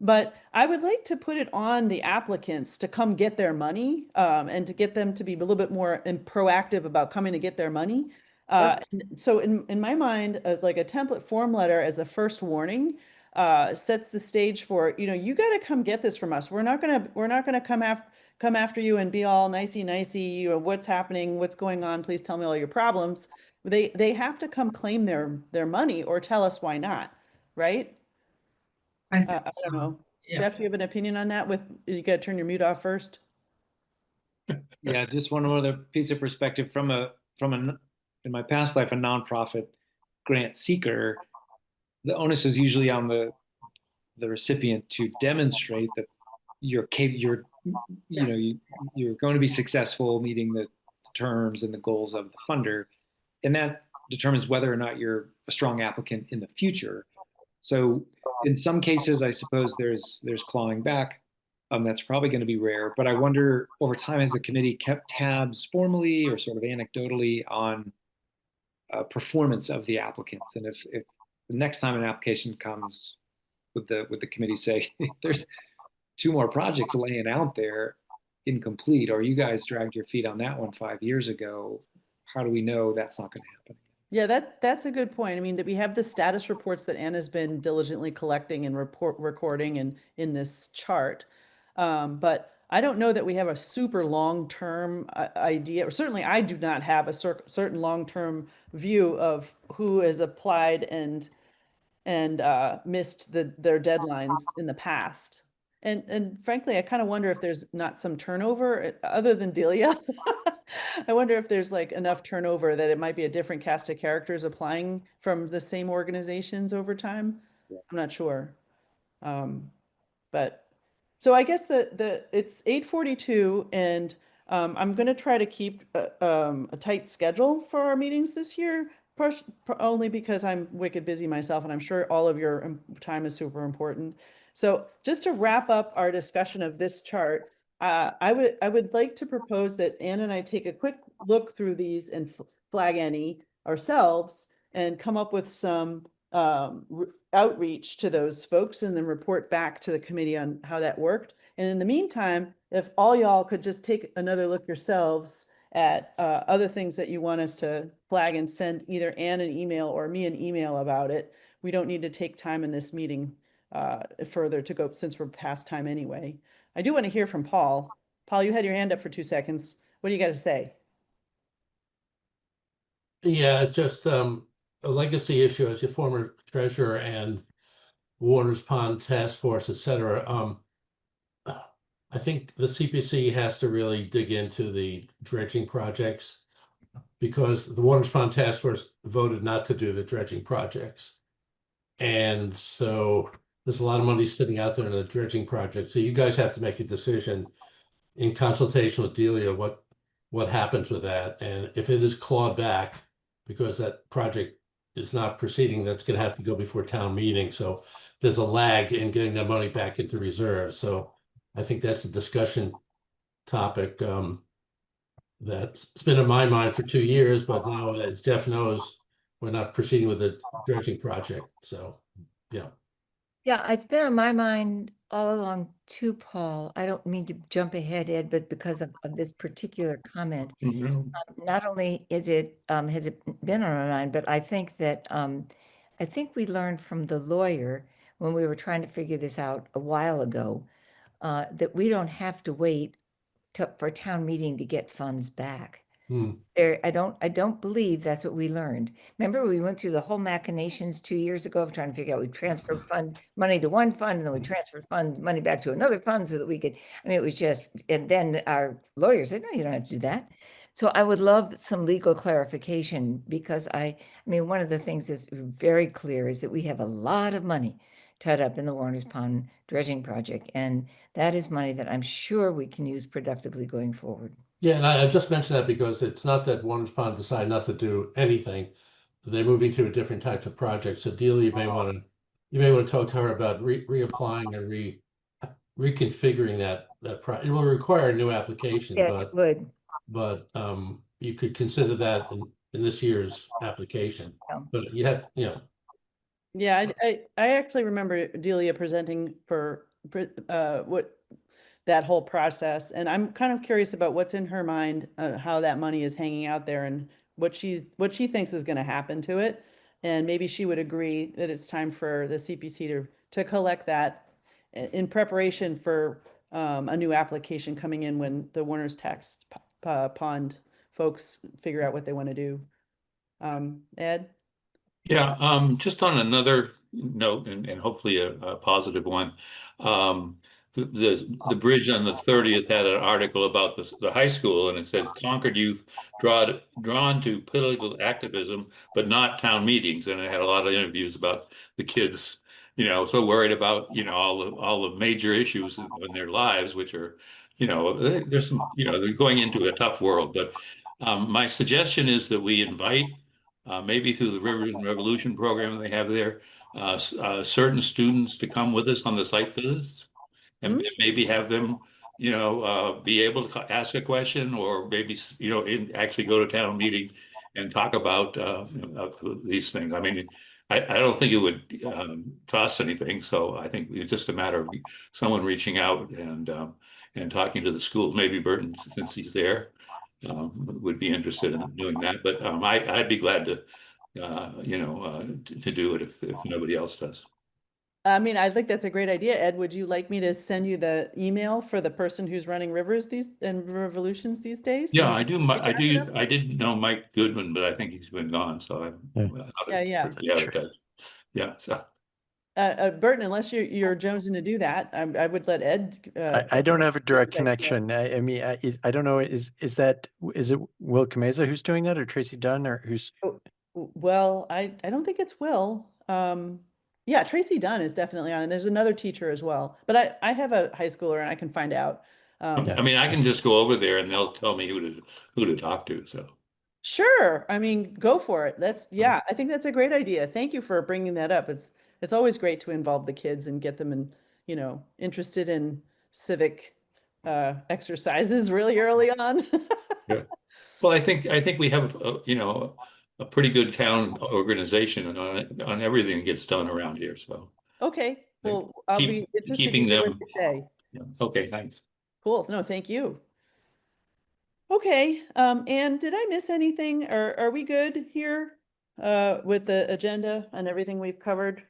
But I would like to put it on the applicants to come get their money, and to get them to be a little bit more proactive about coming to get their money. And so in my mind, like a template form letter as a first warning sets the stage for, you know, you got to come get this from us. We're not gonna come after you and be all nicey, you know, what's happening, what's going on, please tell me all your problems. They have to come claim their money or tell us why not, right? I think I don't know. Yeah. Jeff, do you have an opinion on that? You got to turn your mute off first. Yeah, just one other piece of perspective from in my past life, a nonprofit grant seeker. The onus is usually on the recipient to demonstrate that you're going to be successful meeting the terms and the goals of the funder, and that determines whether or not you're a strong applicant in the future. So in some cases, I suppose there's clawing back. That's probably going to be rare, but I wonder over time, has the committee kept tabs formally or sort of anecdotally on performance of the applicants? And if the next time an application comes, would the committee say, there's 2 more projects laying out there incomplete, or you guys dragged your feet on that one 5 years ago? How do we know that's not going to happen? Yeah, that's a good point. I mean, that we have the status reports that Anna's been diligently collecting and recording in this chart. But I don't know that we have a super long-term idea, or certainly I do not have a certain long-term view of who has applied and missed their deadlines in the past. And frankly, I kind of wonder if there's not some turnover other than Delia. I wonder if there's like enough turnover that it might be a different cast of characters applying from the same organizations over time. I'm not sure. But so I guess it's 8:42 and I'm going to try to keep a tight schedule for our meetings this year, only because I'm wicked busy myself and I'm sure all of your time is super important. So just to wrap up our discussion of this chart, I would like to propose that Ann and I take a quick look through these and flag any ourselves and come up with some outreach to those folks and then report back to the committee on how that worked. And in the meantime, if all y'all could just take another look yourselves at other things that you want us to flag and send either Ann an email or me an email about it. We don't need to take time in this meeting further to go since we're past time anyway. I do want to hear from Paul. Paul, you had your hand up for 2 seconds. What do you got to say? Yeah, it's just a legacy issue as your former treasurer and Warner's Pond Task Force, et cetera. I think the CPC has to really dig into the dredging projects because the Waters Pond Task Force voted not to do the dredging projects. And so there's a lot of money sitting out there in the dredging project. So you guys have to make a decision in consultation with Delia what happens with that. And if it is clawed back because that project is not proceeding, that's going to have to go before town meeting. So there's a lag in getting that money back into reserve. So I think that's a discussion topic that's been in my mind for 2 years, but now, as Jeff knows, we're not proceeding with the dredging project. So, yeah. Yeah, it's been on my mind all along too, Paul. I don't mean to jump ahead, Ed, but because of this particular comment, not only is it has it been on my mind, but I think that I think we learned from the lawyer when we were trying to figure this out a while ago that we don't have to wait for town meeting to get funds back. I don't believe that's what we learned. Remember, we went through the whole machinations 2 years ago of trying to figure out we transferred fund money to one fund and then we transferred fund money back to another fund so that we could, I mean, it was just, and then our lawyers said, no, you don't have to do that. So I would love some legal clarification because I mean, one of the things that's very clear is that we have a lot of money tied up in the Warners Pond dredging project. And that is money that I'm sure we can use productively going forward. Yeah, and I just mentioned that because it's not that Waters Pond decided not to do anything. They're moving to a different types of projects. So Delia, you may want to talk to her about reapplying and reconfiguring that project. It will require a new application. Yes, it would. But you could consider that in this year's application. Yeah. But you have, you know. Yeah, I actually remember Delia presenting for what that whole process, and I'm kind of curious about what's in her mind, how that money is hanging out there, and what she thinks is going to happen to it, and maybe she would agree that it's time for the CPC to collect that in preparation for a new application coming in when the Warner's Tax Pond folks figure out what they want to do. Ed? Yeah, just on another note, and hopefully a positive one. The bridge on the 30th had an article about the high school, and it said Concord youth drawn to political activism, but not town meetings. And it had a lot of interviews about the kids, so worried about, all the major issues in their lives, which are, there's some, they're going into a tough world. But my suggestion is that we invite, maybe through the Rivers and Revolution program they have there, certain students to come with us on the site visits. And maybe have them, be able to ask a question, or maybe, actually go to town meeting and talk about these things. I mean, I don't think it would cost anything. So I think it's just a matter of someone reaching out and talking to the schools. Maybe Burton, since he's there, would be interested in doing that. But I'd be glad to, to do it if nobody else does. I mean, I think that's a great idea. Ed, would you like me to send you the email for the person who's running Rivers and Revolutions these days? Yeah, I do. I didn't know Mike Goodman, but I think he's been gone. So yeah. So. Burton, unless you're jonesing to do that, I would let Ed. I don't have a direct connection. I mean, I don't know. Is it Will Kameza who's doing that, or Tracy Dunn, or who's? Well, I don't think it's Will. Yeah, Tracy Dunn is definitely on, and there's another teacher as well. But I have a high schooler, and I can find out. I mean, I can just go over there, and they'll tell me who to talk to. So. Sure. I mean, go for it. I think that's a great idea. Thank you for bringing that up. It's always great to involve the kids and get them interested in civic exercises really early on. Yeah. Well, I think we have a pretty good town organization on everything that gets done around here. So. Okay. Well, I'll be interested keeping to hear them. what you say. Yeah. Okay. Thanks. Cool. No, thank you. Okay. And did I miss anything? Are we good here with the agenda and everything we've covered?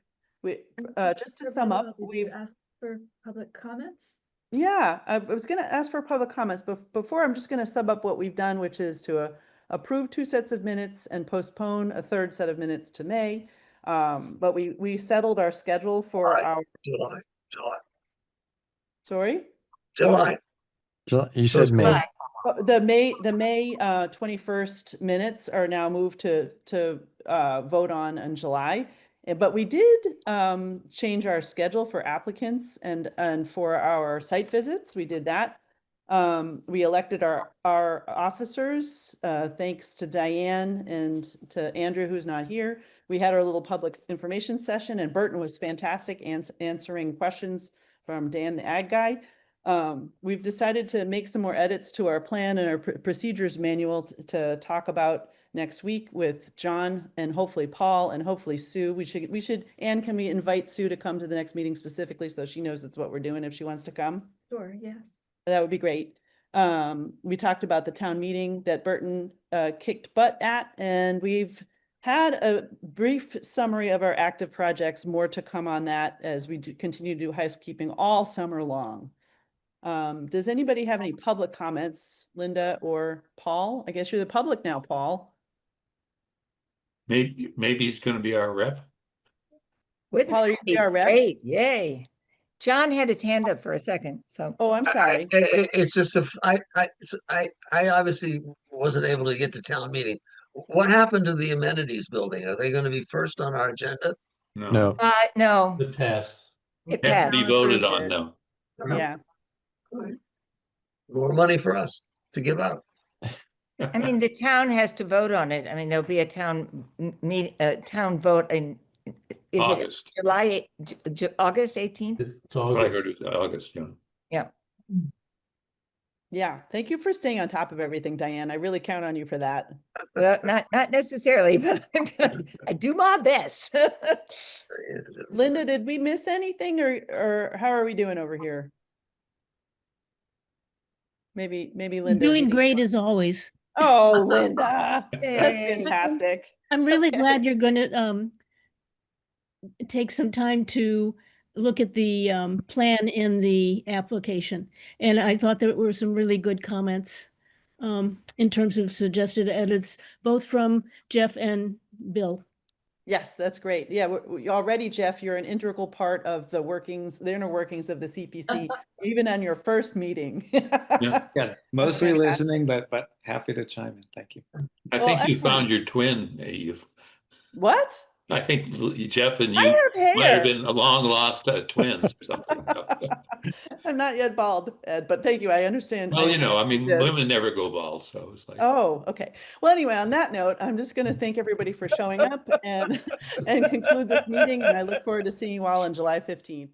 Just to sum up, we've asked for public comments. Yeah, I was going to ask for public comments, but before I'm just going to sum up what we've done, which is to approve 2 sets of minutes and postpone a 3rd set of minutes to May. But we settled our schedule for our July. Sorry? July. You said May. The May 21st minutes are now moved to vote on in July. But we did change our schedule for applicants and for our site visits. We did that. We elected our officers, thanks to Diane and to Andrew, who's not here. We had our little public information session, and Burton was fantastic answering questions from Dan, the ag guy. We've decided to make some more edits to our plan and our procedures manual to talk about next week with John and hopefully Paul and hopefully Sue. We should, Anne, can we invite Sue to come to the next meeting specifically so she knows that's what we're doing if she wants to come? Sure, yes. That would be great. We talked about the town meeting that Burton kicked butt at, and we've had a brief summary of our active projects, more to come on that as we continue to do housekeeping all summer long. Does anybody have any public comments, Linda or Paul? I guess you're the public now, Paul. Maybe he's going to be our rep. Wouldn't Paul, are you that be our rep? great? Yay. John had his hand up for a second, so. Oh, I'm sorry. It's just I obviously wasn't able to get to town meeting. What happened to the amenities building? Are they going to be first on our agenda? No. No, The path. it Have to passed. be voted on, though. Yeah. More money for us to give out. I mean, the town has to vote on it. I mean, there'll be a town town vote in, is August. it July, August 18th? It's all I good. heard it was August, yeah. Yeah. Yeah. Thank you for staying on top of everything, Diane. I really count on you for that. Well, not necessarily, but I do my best. Linda, did we miss anything or how are we doing over here? Maybe Linda. Doing great as always. Oh, Linda, that's Yay. fantastic. I'm really Okay. glad you're going to take some time to look at the plan in the application. And I thought there were some really good comments in terms of suggested edits, both from Jeff and Bill. Yes, that's great. Yeah, already, Jeff, you're an integral part of the inner workings of the CPC, even on your first meeting. Yeah. Yeah, mostly fantastic. listening, but happy to chime in. Thank you. I Well, think you excellent. found your twin, Eve. What? I think Jeff and I you have might have hair. been a long lost twins or something. I'm not yet bald, Ed, but thank you. I understand. Well, I mean, Yes. women never go bald, so it's like. Oh, okay. Well, anyway, on that note, I'm just going to thank everybody for showing up and conclude this meeting. And I look forward to seeing you all on July 15th.